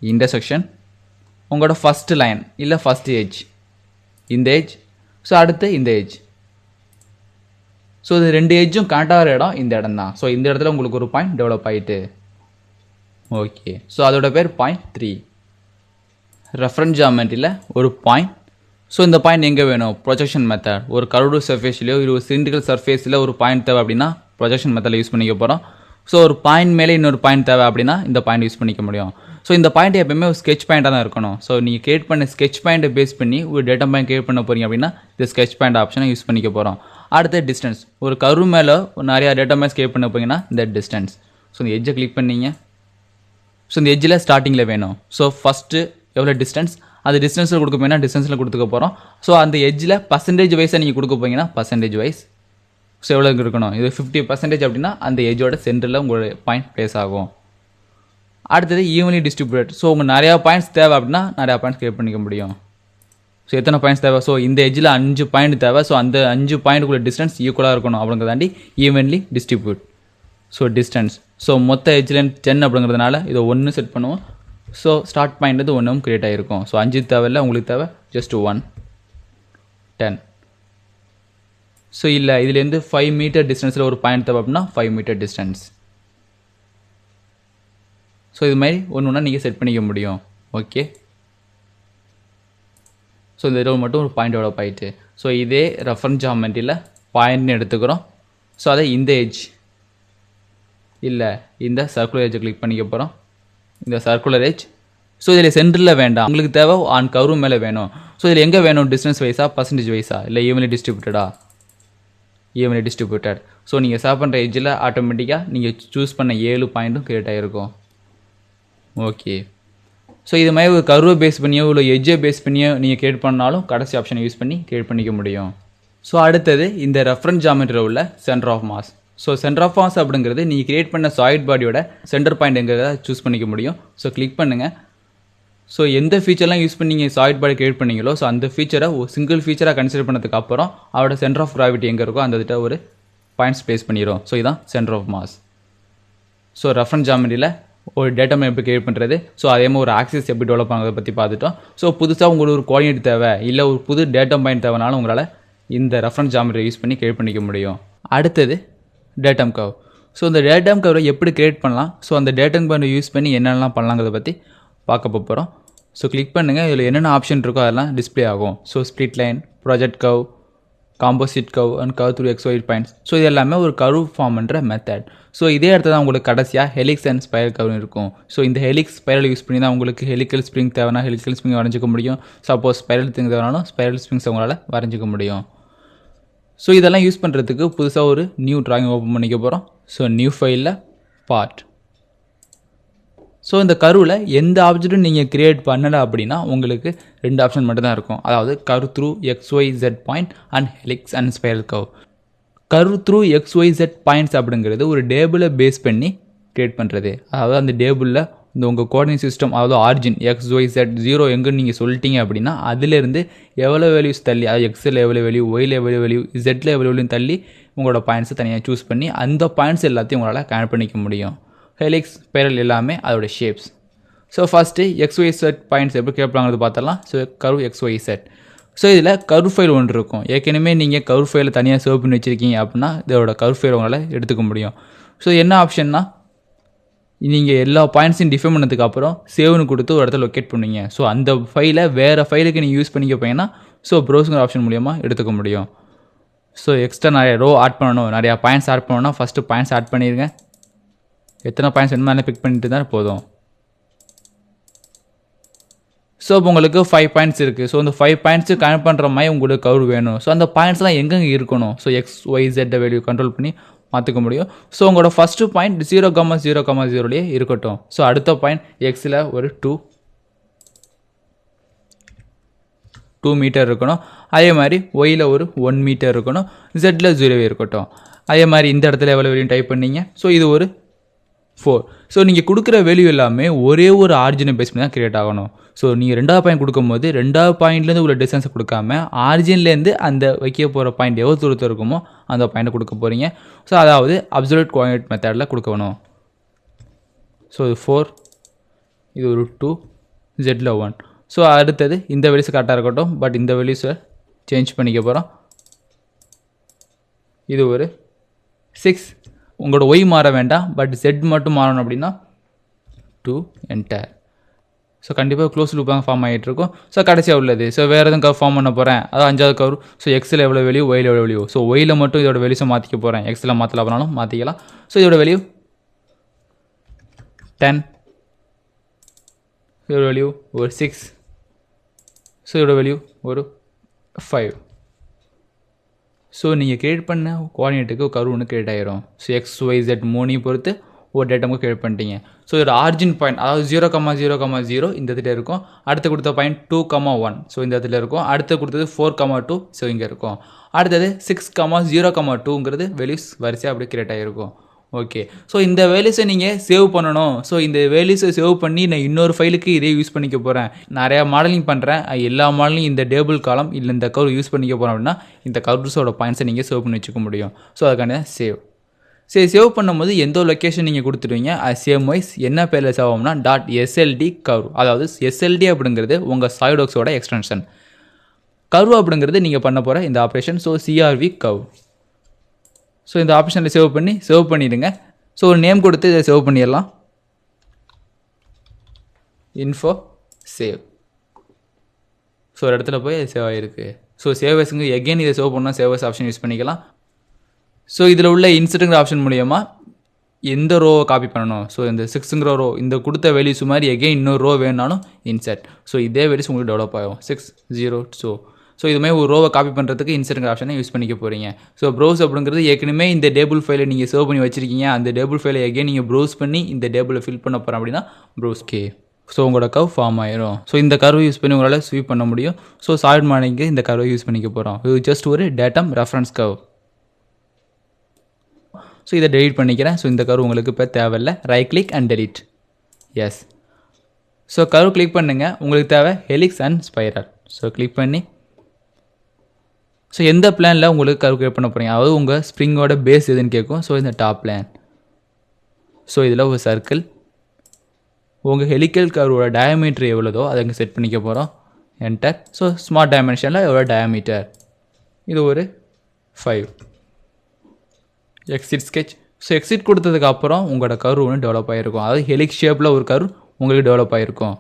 இன்டர்செக்ஷன் உங்களோட ஃபஸ்ட்டு லைன் இல்லை ஃபஸ்ட்டு எட்ஜ், இந்த எட்ஜ். ஸோ அடுத்து இந்த எட்ஜ். ஸோ இது 2 எட்ஜும் கனெக்ட் ஆகிற இடம் இந்த இடம் தான். ஸோ இந்த இடத்துல உங்களுக்கு ஒரு பாயிண்ட் டெவலப் ஆகிட்டு. ஓகே, ஸோ அதோட பேர் பாயிண்ட் 3. ரெஃபரன்ஸ் ஜாமெட்ரியில் ஒரு பாயிண்ட். ஸோ இந்த பாயிண்ட் எங்கே வேணும்? Projection method. ஒரு கர்வ்டு சர்ஃபேஸ்லையோ இல்லை ஒரு சிலிண்ட்ரிக்கல் சர்ஃபேஸில் ஒரு பாயிண்ட் தேவை அப்படின்னா ப்ரொஜெக்ஷன் மெத்தடில் யூஸ் பண்ணிக்க போகிறோம். ஸோ ஒரு பாயிண்ட் மேலே இன்னொரு பாயிண்ட் தேவை அப்படின்னா இந்த பாயிண்ட் யூஸ் பண்ணிக்க முடியும். ஸோ இந்த பாயிண்ட் எப்பவுமே ஒரு ஸ்கெட்ச் பாயிண்டாக தான் இருக்கணும். ஸோ நீங்கள் கிரியேட் பண்ண ஸ்கெட்ச் பாயிண்ட்டை பேஸ் பண்ணி ஒரு டேட்டா பாயிண்ட் கிரியேட் பண்ண போகிறீங்க அப்படின்னா இந்த ஸ்கெட்ச் பாயிண்ட் ஆப்ஷனை யூஸ் பண்ணிக்க போகிறோம். அடுத்து டிஸ்டன்ஸ். ஒரு கர்வ் மேலே நிறையா டேட்டா மேட்ச் கிரியேட் பண்ண போங்கன்னா இந்த டிஸ்டன்ஸ். ஸோ இந்த எட்ஜை கிளிக் பண்ணீங்க. ஸோ இந்த எட்ஜில் ஸ்டார்டிங்கில் வேணும். ஸோ ஃபஸ்ட்டு எவ்வளோ டிஸ்டன்ஸ், அது டிஸ்டன்ஸில் கொடுக்க போயிங்கன்னா டிஸ்டன்ஸில் கொடுத்துக்க போகிறோம். ஸோ அந்த எட்ஜில் பர்சன்டேஜ் வைஸாக நீங்கள் கொடுக்க போங்கன்னா பர்சன்டேஜ் வைஸ். ஸோ எவ்வளோ இருக்கணும், இது 50% அப்படின்னா அந்த எட்ஜோட சென்டரில் உங்களோட பாயிண்ட் ப்ளேஸ் ஆகும். அடுத்தது ஈவன்லி டிஸ்ட்ரிபியூட்டட். ஸோ உங்களுக்கு நிறையா பாயிண்ட்ஸ் தேவை அப்படின்னா நிறையா பாயிண்ட்ஸ் கிரியேட் பண்ணிக்க முடியும். ஸோ எத்தனை பாயிண்ட்ஸ் தேவை, ஸோ இந்த எட்ஜில் 5 பாயிண்ட் தேவை. ஸோ அந்த 5 பாயிண்ட்டுக்குள்ள டிஸ்டன்ஸ் ஈக்குவலாக இருக்கணும் அப்படிங்கிறதாண்டி evenly distribute. So distance, so மொத்த எட்ஜில் 10 அப்படிங்கிறதுனால இதை 1 செட் பண்ணுவோம். ஸோ ஸ்டார்ட் பாயிண்ட் வந்து 1 கிரியேட் ஆகிருக்கும். ஸோ 5 தேவையில்லை, உங்களுக்கு தேவை ஜஸ்ட் 1 10. ஸோ இல்லை இதுலேருந்து 5 மீட்டர் டிஸ்டன்ஸில் ஒரு பாயிண்ட் தேவை அப்படின்னா 5 மீட்டர் டிஸ்டன்ஸ். ஸோ இது மாதிரி ஒன்று ஒன்றா நீங்கள் செட் பண்ணிக்க முடியும். ஓகே, ஸோ இந்த இதில் மட்டும் ஒரு பாயிண்ட் டெவலப் ஆகிட்டு. ஸோ இதே ரெஃபரன்ஸ் ஜாமெண்ட்ரியில் பாயிண்ட்னு எடுத்துக்கிறோம். ஸோ அதை இந்த எட்ஜ் இல்லை இந்த சர்க்குலர் எட்ஜை கிளிக் பண்ணிக்க போகிறோம். இந்த சர்க்குலர் எட்ஜ். ஸோ இதில் சென்டரில் வேண்டாம், உங்களுக்கு தேவை ஆன் கர்வ் மேலே வேணும். ஸோ இதில் எங்கே வேணும், டிஸ்டன்ஸ் வைஸா பர்சன்டேஜ் வைஸா இல்லை ஈவன்லி டிஸ்ட்ரிபியூட்டடா, ஈவன்லி டிஸ்ட்ரிபியூட்டட். ஸோ நீங்கள் சேவ் பண்ணுற எட்ஜில் ஆட்டோமேட்டிக்காக நீங்கள் சூஸ் பண்ண 7 பாயிண்ட்டும் கிரியேட் ஆகிருக்கும். ஓகே, ஸோ இது மாதிரி ஒரு கர்வை பேஸ் பண்ணியோ இல்லை எட்ஜை பேஸ் பண்ணியோ நீங்கள் கிரியேட் பண்ணாலும் கடைசி ஆப்ஷனை யூஸ் பண்ணி கிரியேட் பண்ணிக்க முடியும். ஸோ அடுத்தது இந்த ரெஃபரன்ஸ் ஜாமெட்ரியில் உள்ள centre of mass. So centre of mass அப்படிங்கிறது நீங்கள் கிரியேட் பண்ண சாலிட் பாடியோட சென்டர் பாயிண்ட் எங்கே சூஸ் பண்ணிக்க முடியும். ஸோ கிளிக் பண்ணுங்கள். ஸோ எந்த ஃபீச்சர்லாம் யூஸ் பண்ணி நீங்கள் சாலிட் பாடி கிரியேட் பண்ணீங்களோ ஸோ அந்த ஃபீச்சரை ஒரு சிங்கிள் ஃபீச்சராக கன்சிடர் பண்ணதுக்கு அப்புறம் அவரோட சென்டர் ஆஃப் கிராவிட்டி எங்கே இருக்கோ அந்த கிட்ட ஒரு பாயிண்ட்ஸ் ப்ளேஸ் பண்ணிடும். ஸோ இதுதான் centre of mass. So reference ஜாமெட்ரியில் ஒரு டேட்டா மேப் எப்படி கிரியேட் பண்ணுறது, ஸோ அதே மாதிரி ஒரு ஆக்சிஸ் எப்படி டெவலப் பண்ணுறதை பற்றி பார்த்துட்டோம். ஸோ புதுசாக உங்களுக்கு ஒரு கோஆர்டினேட் தேவை இல்லை ஒரு புது டேட்டா பாயிண்ட் தேவைனாலும் உங்களால் இந்த ரெஃபரன்ஸ் ஜாமெட்ரி யூஸ் பண்ணி கிரியேட் பண்ணிக்க முடியும். அடுத்தது டேட்டம் கர்வ். ஸோ இந்த டேட்டம் கர்வை எப்படி கிரியேட் பண்ணலாம், ஸோ அந்த டேட்டம் பாயிண்ட் யூஸ் பண்ணி என்னென்னலாம் பண்ணலாங்கிறத பற்றி பார்க்க போகிறோம். ஸோ கிளிக் பண்ணுங்கள், இதில் என்னென்ன ஆப்ஷன் இருக்கோ அதெல்லாம் டிஸ்பிளே ஆகும். So split line, project curve, composite curve and curve through XY points. So இது எல்லாமே ஒரு கர்வ் ஃபார்ம் பண்ணுற மெத்தட். ஸோ இதே இடத்துல தான் உங்களுக்கு கடைசியாக ஹெலிக்ஸ் அண்ட் ஸ்பைரல் கர்வ் இருக்கும். ஸோ இந்த ஹெலிக்ஸ் ஸ்பைரல் யூஸ் பண்ணி தான் உங்களுக்கு ஹெலிக்கல் ஸ்ப்ரிங் தேவைன்னா ஹெலிக்கல் ஸ்ப்ரிங் வரைஞ்சிக்க முடியும். சப்போஸ் ஸ்பைரல் ஸ்ப்ரிங் தேவைனாலும் ஸ்பைரல் ஸ்ப்ரிங்ஸ் உங்களால் வரைஞ்சிக்க முடியும். ஸோ இதெல்லாம் யூஸ் பண்ணுறதுக்கு புதுசாக ஒரு நியூ ட்ராயிங் ஓப்பன் பண்ணிக்க போகிறோம். ஸோ நியூ ஃபைலில் பார்ட். ஸோ இந்த கர்வில் எந்த ஆப்ஜெக்ட்டும் நீங்கள் கிரியேட் பண்ணலை அப்படின்னா உங்களுக்கு 2 ஆப்ஷன் மட்டும் தான் இருக்கும். அதாவது curve through XYZ point and helix and spiral curve. Curve through XYZ points அப்படிங்கிறது ஒரு டேபிளை பேஸ் பண்ணி கிரியேட் பண்ணுறது. அதாவது அந்த டேபிளில் இந்த உங்கள் கோஆர்டினேட் சிஸ்டம், அதாவது ஆரிஜின் XYZ 0 எங்கன்னு நீங்கள் சொல்லிட்டீங்க அப்படின்னா அதிலேருந்து எவ்வளோ வேல்யூஸ் தள்ளி, அதாவது எக்ஸில் எவ்வளோ வேல்யூ, ஒயில் எவ்வளோ வேல்யூ, Z எவ்வளோ வேல்யூ தள்ளி உங்களோட பாயிண்ட்ஸை தனியாக சூஸ் பண்ணி அந்த பாயிண்ட்ஸ் எல்லாத்தையும் உங்களால் கனெக்ட் பண்ணிக்க முடியும். ஹெலிக்ஸ் ஸ்பைரல் எல்லாமே அதோட shapes. So first XYZ points எப்படி கிரியேட் பண்ணாங்கிறது பார்த்தலாம். So curve XYZ. ஸோ இதில் கர்வ் ஃபைல் ஒன்று இருக்கும். ஏற்கனவே நீங்கள் கர்வ் ஃபைலை தனியாக சேவ் பண்ணி வச்சுருக்கீங்க அப்படின்னா இதோட கர்வ் ஃபைல் உங்களால் எடுத்துக்க முடியும். ஸோ என்ன ஆப்ஷன்னா நீங்கள் எல்லா பாயிண்ட்ஸையும் டிஃபைன் பண்ணதுக்கு அப்புறம் சேவ்னு கொடுத்து ஒரு இடத்துல லொக்கேட் பண்ணுவீங்க. ஸோ அந்த ஃபைலை வேறு ஃபைலுக்கு நீங்கள் யூஸ் பண்ணிக்க போனீங்கன்னா ஸோ ப்ரௌசிங் ஆப்ஷன் மூலியமாக எடுத்துக்க முடியும். ஸோ எக்ஸ்ட்ரா நிறைய ரோ ஆட் பண்ணணும், நிறையா பாயிண்ட்ஸ் ஆட் பண்ணணும்னா ஃபஸ்ட்டு பாயிண்ட்ஸ் ஆட் பண்ணிடுங்க. எத்தனை பாயிண்ட்ஸ் வேணுமாதிரி பிக் பண்ணிட்டு தான் போதும். ஸோ இப்போ உங்களுக்கு 5 பாயிண்ட்ஸ் இருக்குது. ஸோ அந்த 5 பாயிண்ட்ஸு கனெக்ட் பண்ணுற மாதிரி உங்களுக்கு கர்வ் வேணும். ஸோ அந்த பாயிண்ட்ஸ்லாம் எங்கெங்கே இருக்கணும், ஸோ XYZ வேல்யூ கண்ட்ரோல் பண்ணி மாற்றிக்க முடியும். ஸோ உங்களோட ஃபஸ்ட்டு பாயிண்ட் 0,0,0 இருக்கட்டும். ஸோ அடுத்த பாயிண்ட் எக்ஸில் ஒரு 2 மீட்டர் இருக்கணும். அதே மாதிரி ஒயில் ஒரு 1 மீட்டர் இருக்கணும். Z 0 இருக்கட்டும். அதே மாதிரி இந்த இடத்துல எவ்வளோ வேல்யூ டைப் பண்ணீங்க. ஸோ இது ஒரு 4. ஸோ நீங்கள் கொடுக்குற வேல்யூ எல்லாமே ஒரே ஒரு ஆரிஜினை பேஸ் பண்ணி தான் கிரியேட் ஆகணும். ஸோ நீங்கள் 2வது பாயிண்ட் கொடுக்கும்போது 2வது பாயிண்ட்லேருந்து உள்ள டிஸ்டன்ஸை கொடுக்காம ஆரிஜின்லேருந்து அந்த வைக்க போகிற பாயிண்ட் எவ்வளோ தூரத்தில் இருக்குமோ அந்த பாயிண்ட்டை கொடுக்க போகிறீங்க. ஸோ அதாவது அப்சல்யூட் கோஆர்டினேட் மெத்தடில் கொடுக்கணும். ஸோ இது 4, இது ஒரு 2, Z 1. ஸோ அடுத்தது இந்த வேல்யூஸ் கரெக்டாக இருக்கட்டும். பட் இந்த வேல்யூஸை சேஞ்ச் பண்ணிக்க போகிறோம். இது ஒரு 6. உங்களோட ஒய் மாற வேண்டாம், பட் Z மட்டும் மாறணும் அப்படின்னா 2 என்டர். ஸோ கண்டிப்பாக க்ளோஸ் லூப்பாக ஃபார்ம் ஆகிட்டு இருக்கும். ஸோ கடைசியாக உள்ளது. ஸோ வேறு எதுவும் கர்வ் ஃபார்ம் பண்ண போகிறேன், அதாவது 5வது கர்வ். ஸோ எக்ஸில் எவ்வளோ வேல்யூ, ஒயில் எவ்வளோ வேல்யூ. ஸோ ஒயில் மட்டும் இதோட வேல்யூஸை மாற்றிக்க போகிறேன். எக்ஸில் மாற்றலாம் அப்படின்னாலும் மாற்றிக்கலாம். ஸோ இதோட வேல்யூ 10, இதோட வேல்யூ ஒரு 6, ஸோ இதோட வேல்யூ ஒரு 5. ஸோ நீங்கள் கிரியேட் பண்ண கோஆர்டினேட்டுக்கு கர்வ் ஒன்று கிரியேட் ஆயிரும். ஸோ எக்ஸ் ஒய் ஜெட் மூணையும் பொறுத்து ஒரு டேட்டாமுக்கு கிரியேட் பண்ணிட்டீங்க. ஸோ இதோட ஆர்ஜின் பாயிண்ட் அதாவது 0,0,0 இந்த இடத்துல இருக்கும். அடுத்து கொடுத்த பாயிண்ட் 2,1 ஸோ இந்த இடத்துல இருக்கும். அடுத்து கொடுத்தது 4,2 ஸோ இங்கே இருக்கும். அடுத்தது 6,0,2ங்கிறது வேல்யூஸ் வரிசையாக அப்படியே கிரியேட் ஆகிருக்கும். ஓகே, ஸோ இந்த வேல்யூஸை நீங்கள் சேவ் பண்ணணும். ஸோ இந்த வேல்யூஸை சேவ் பண்ணி நான் இன்னொரு ஃபைலுக்கு இதே யூஸ் பண்ணிக்க போகிறேன். நிறையா மாடலிங் பண்ணுறேன், எல்லா மாடலையும் இந்த டேபிள் காலம் இல்லை இந்த கர்வ் யூஸ் பண்ணிக்க போகிறேன் அப்படின்னா இந்த கர்வ்ஸோட பாயிண்ட்ஸை நீங்கள் சேவ் பண்ணி வச்சுக்க முடியும். ஸோ அதுக்கான சரி சேவ் பண்ணும்போது எந்த ஒரு லொக்கேஷன் நீங்கள் கொடுத்துருவீங்க சேம் வைஸ் என்ன பேரில் சேவ் ஆகும்னா .SLD கர்வ். அதாவது SLD அப்படிங்கிறது உங்கள் சாலிட்வொர்க்ஸோட எக்ஸ்டென்ஷன். கர்வ் அப்படிங்கிறது நீங்கள் பண்ண போகிற இந்த operation. So CRV curve. So இந்த ஆப்ஷனில் சேவ் பண்ணிடுங்க. ஸோ ஒரு நேம் கொடுத்து இதை சேவ் பண்ணிடலாம். Info save. ஸோ ஒரு இடத்துல போய் சேவ் ஆகிருக்கு. ஸோ சேவர்ஸுங்க எகெயின் இதை சேவ் பண்ணால் சேவர்ஸ் ஆப்ஷன் யூஸ் பண்ணிக்கலாம். ஸோ இதில் உள்ள இன்சர்ட்டுங்கிற ஆப்ஷன் மூலயமா எந்த ரோவை காப்பி பண்ணணும். ஸோ இந்த 6ங்கிற ரோ இந்த கொடுத்த வேல்யூஸ் மாதிரி எகெயின் இன்னொரு ரோ வேணுனாலும் இன்சர்ட். ஸோ இதே வேல்யூஸ் உங்களுக்கு டெவலப் ஆகும் 6 0 ஸோ இதுமாதிரி ஒரு ரோவை காப்பி பண்ணுறதுக்கு இன்சர்ட்டுங்கிற ஆப்ஷனை யூஸ் பண்ணிக்க போகிறீங்க. ஸோ ப்ரௌஸ் அப்படிங்கிறது ஏற்கனவே இந்த டேபிள் ஃபைலை நீங்கள் சேவ் பண்ணி வச்சிருக்கீங்க. அந்த டேபிள் ஃபைலை எகெயின் நீங்கள் ப்ரௌஸ் பண்ணி இந்த டேபிளை ஃபில் பண்ண போகிறோம் அப்படின்னா ப்ரௌஸ் கே. ஸோ உங்களோட கர்வ் ஃபார்ம் ஆயிரும். ஸோ இந்த கர்வை யூஸ் பண்ணி உங்களால் ஸ்வீப் பண்ண முடியும். ஸோ சாலிட் மாடலிங்க்கு இந்த கர்வை யூஸ் பண்ணிக்க போகிறோம். இது ஜஸ்ட் ஒரு டேட்டம் ரெஃபரன்ஸ் கர்வ். ஸோ இதை டெலீட் பண்ணிக்கிறேன். ஸோ இந்த கர்வ் உங்களுக்கு இப்போ தேவையில்லை. Right click and delete. Yes. So curve click பண்ணுங்கள். உங்களுக்கு தேவை helix and spiral. So click பண்ணி ஸோ எந்த பிளானில் உங்களுக்கு கர்வ் கிரியேட் பண்ண போகிறீங்க, அதாவது உங்கள் ஸ்ப்ரிங்கோட பேஸ் எதுன்னு கேட்கும். ஸோ இந்த டாப் பிளான். ஸோ இதில் ஒரு சர்க்கிள். உங்கள் ஹெலிக்கல் கர்வோட டயாமீட்டர் எவ்வளோதோ அதை இங்கே செட் பண்ணிக்க போகிறோம். என்டர். ஸோ ஸ்மார்ட் டைமென்ஷனில் எவ்வளோ டயாமீட்டர், இது ஒரு 5. Exit sketch. ஸோ எக்ஸிட் கொடுத்ததுக்கு அப்புறம் உங்களோட கர்வ் ஒன்று டெவலப் ஆகிருக்கும். அதாவது ஹெலிக்ஸ் ஷேப்பில் ஒரு கர்வ் உங்களுக்கு டெவலப் ஆகிருக்கும்.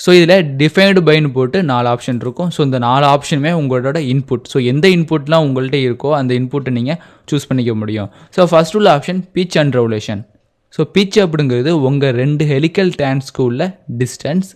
ஸோ இதில் டிஃபைன்டு பைன்னு போட்டு 4 ஆப்ஷன் இருக்கும். ஸோ இந்த 4 ஆப்ஷனுமே உங்களோட இன்புட். ஸோ எந்த இன்புட்லாம் உங்கள்கிட்ட இருக்கோ அந்த இன்புட்டை நீங்கள் சூஸ் பண்ணிக்க முடியும். ஸோ ஃபர்ஸ்ட் உள்ள option pitch and revolution. So pitch அப்படிங்கிறது உங்கள் 2 ஹெலிக்கல் டேன்ஸ்க்கு உள்ள டிஸ்டன்ஸ்.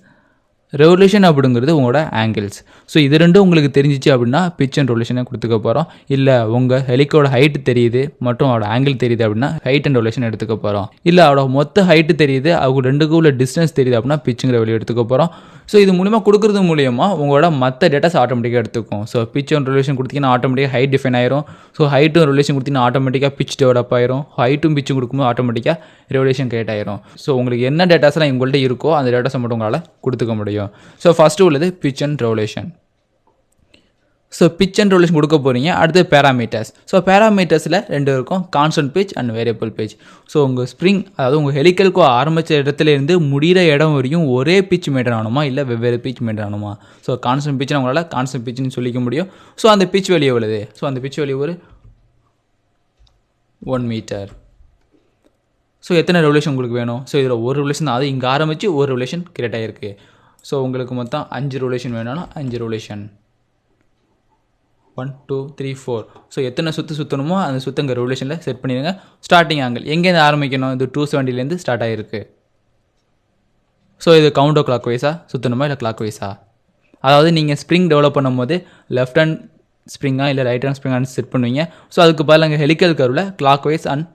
ரெவல்யூஷன் அப்படிங்கிறது உங்களோட ஆங்கிள்ஸ். ஸோ இது ரெண்டும் உங்களுக்கு தெரிஞ்சிச்சு அப்படின்னா பிச் அண்ட் ரெவல்யூஷனை கொடுத்துக்க போகிறோம். இல்லை உங்கள் ஹெலிக்கோட ஹைட்டு தெரியுது மற்றும் அவரோட ஆங்கிள் தெரியுது அப்படின்னா ஹைட் அண்ட் ரெவல்யூஷன் எடுத்துக்க போகிறோம். இல்லை அவரோட மொத்த ஹைட்டு தெரியுது, அவங்க ரெண்டுக்கும் உள்ள டிஸ்டன்ஸ் தெரியுது அப்படின்னா பிச்சுங்கிற வேல்யூ எடுத்துக்க போகிறோம். ஸோ இது மூலிமா கொடுக்குறது மூலியமா உங்களோட மற்ற டேட்டாஸ் ஆட்டோமேட்டிக்காக எடுத்துக்கும். ஸோ பிச் அண்ட் ரெவல்யூஷன் கொடுத்தீங்கன்னா ஆட்டோமேட்டிக்காக ஹைட் டிஃபைன் ஆயிரும். ஸோ ஹைட்டும் ரெவல்யூஷன் கொடுத்தீங்கன்னா ஆட்டோமேட்டிக்காக பிச் டெவலப் ஆயிரும். ஹைட்டும் பிச்சும் கொடுக்கும்போது ஆட்டோமேட்டிக்காக ரெவல்யூஷன் கிரியேட் ஆயிரும். ஸோ உங்களுக்கு என்ன டேட்டாஸ்லாம் உங்கள்கிட்ட இருக்கோ அந்த டேட்டாஸை மட்டும் உங்களால் கொடுத்துக்க முடியும். ஸோ ஃபஸ்ட்டு உள்ளது pitch and revolution. So pitch and revolution கொடுக்க போகிறீங்க. அடுத்து பேராமீட்டர்ஸ். ஸோ பேராமீட்டர்ஸில் 2 இருக்கும், constant pitch and variable pitch. So உங்கள் ஸ்ப்ரிங் அதாவது உங்கள் ஹெலிக்கலுக்கு ஆரம்பித்த இடத்துலேருந்து முடிகிற இடம் வரையும் ஒரே பிச் மெயின்டைன் ஆகணுமா இல்லை வெவ்வேறு பிச் மெயின்டைன் ஆகணுமா? ஸோ கான்ஸ்டன்ட் பிச்சுன்னு உங்களால் கான்ஸ்டன்ட் பிச்சுன்னு சொல்லிக்க முடியும். ஸோ அந்த பிச் வேல்யூ எவ்வளவு? ஸோ அந்த பிச் வேல்யூ ஒரு 1 மீட்டர். ஸோ எத்தனை ரெவல்யூஷன் உங்களுக்கு வேணும்? ஸோ இதில் ஒரு ரெவல்யூஷன் தான், அது இங்கே ஆரம்பித்து ஒரு ரெவல்யூஷன் கிரியேட் ஆகிருக்கு. ஸோ உங்களுக்கு மொத்தம் 5 ரெவல்யூஷன் வேணும்னா 5 ரெவல்யூஷன் 1 2 3 4. ஸோ எத்தனை சுற்றணுமோ அந்த சுத்தங்க ரெவல்யூஷனில் செட் பண்ணிடுங்க. ஸ்டார்டிங் ஆங்கிள் எங்கேருந்து ஆரம்பிக்கணும்? இது 270லேருந்து ஸ்டார்ட் ஆகிருக்கு. ஸோ இது கவுண்டோ கிளாக் வைஸாக சுற்றணுமா இல்லை கிளாக் வைஸாக? அதாவது நீங்கள் ஸ்ப்ரிங் டெவலப் பண்ணும்போது லெஃப்ட் ஹேண்ட் ஸ்ப்ரிங்காக இல்லை ரைட் ஹேண்ட் ஸ்ப்ரிங்காக செட் பண்ணுவீங்க. ஸோ அதுக்கு பதில் அங்கே ஹெலிக்கல் கர்வில் கிளாக் வைஸ் அண்ட்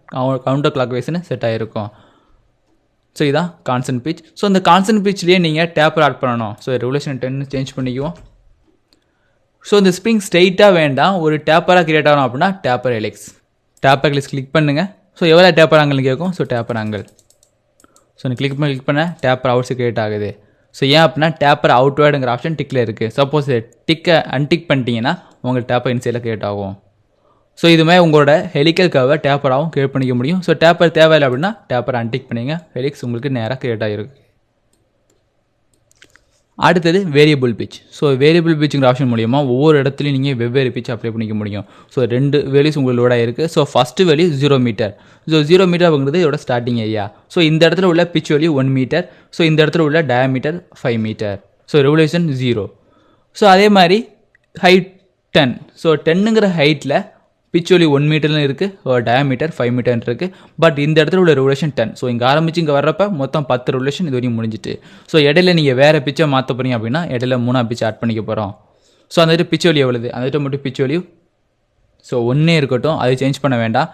கவுண்டோ கிளாக் வைஸ்னு செட் ஆகிருக்கும். ஸோ இதுதான் கான்ஸ்டன்ட் பிச். ஸோ இந்த கான்ஸ்டன்ட் பிச்லேயே நீங்கள் டேப்பர் ஆட் பண்ணணும். ஸோ ரெவல்யூஷன் 10 சேஞ்ச் பண்ணிக்குவோம். ஸோ இந்த ஸ்ப்ரிங் ஸ்ட்ரெயிட்டாக வேண்டாம், ஒரு டேப்பராக கிரியேட் ஆகணும் அப்படின்னா taper helix. Taper helix click பண்ணுங்கள். ஸோ எவ்வளோ டேப்பர் ஆங்கிள்னு கேட்கும். So taper angle. ஸோ நான் கிளிக் பண்ண டேப்பர் அவுட்ஸ் கிரியேட் ஆகுது. ஸோ ஏன் அப்படின்னா டேப்பர் அவுட்வேர்டுங்கிற ஆப்ஷன் டிக்கில் இருக்குது. சப்போஸ் டிக்கை அன்டிக் பண்ணிட்டீங்கன்னா உங்களுக்கு டேப்பர் இன்சைடில் கிரியேட் ஆகும். ஸோ இதுமாதிரி உங்களோட ஹெலிக்கல் கர்வை டேப்பராகவும் கிரியேட் பண்ணிக்க முடியும். ஸோ டேப்பர் தேவையில்லை அப்படின்னா டேப்பர் அன்டிக் பண்ணிங்க, ஹெலிக்ஸ் உங்களுக்கு நேராக கிரியேட் ஆகிருக்கு. அடுத்தது வேரியபிள் பிச். ஸோ வேரியபிள் பிச்சுங்கிற ஆப்ஷன் மூலிமா ஒவ்வொரு இடத்துலையும் நீங்கள் வெவ்வேறு பிச் அப்ளை பண்ணிக்க முடியும். ஸோ 2 வேல்யூஸ் உங்களோட இருக்குது. So first value 0 metre. So 0 metre அப்படிங்கிறது இதோட ஸ்டார்டிங் ஏரியா. ஸோ இந்த இடத்துல உள்ள பிச் வேல்யூ 1 மீட்டர். ஸோ இந்த இடத்துல உள்ள diameter 5 metre. So revolution 0. So அதே மாதிரி ஹைட் 10. ஸோ 10ங்கிற ஹைட்டில் பிச் வேல்யூ 1 மீட்டர்னு இருக்குது, டயாமீட்டர் 5 மீட்டர்னு இருக்குது. பட் இந்த இடத்துல உள்ள ரெவல்யூஷன் 10. ஸோ இங்கே ஆரம்பிச்சு இங்கே வர்றப்ப மொத்தம் 10 ரெவல்யூஷன் இது வரையும் முடிஞ்சிட்டு. ஸோ இடையில நீங்கள் வேறு பிச்சை மாற்ற போகிறீங்க அப்படின்னா இடையில 3 பிச் ஆட் பண்ணிக்க போகிறோம். ஸோ அந்த இடத்துல பிச் வேல்யூ எவ்வளவு, அந்த இடத்துல மட்டும் பிச் வேல்யூ ஸோ ஒன்றே இருக்கட்டும், அது சேஞ்ச் பண்ண வேண்டாம்.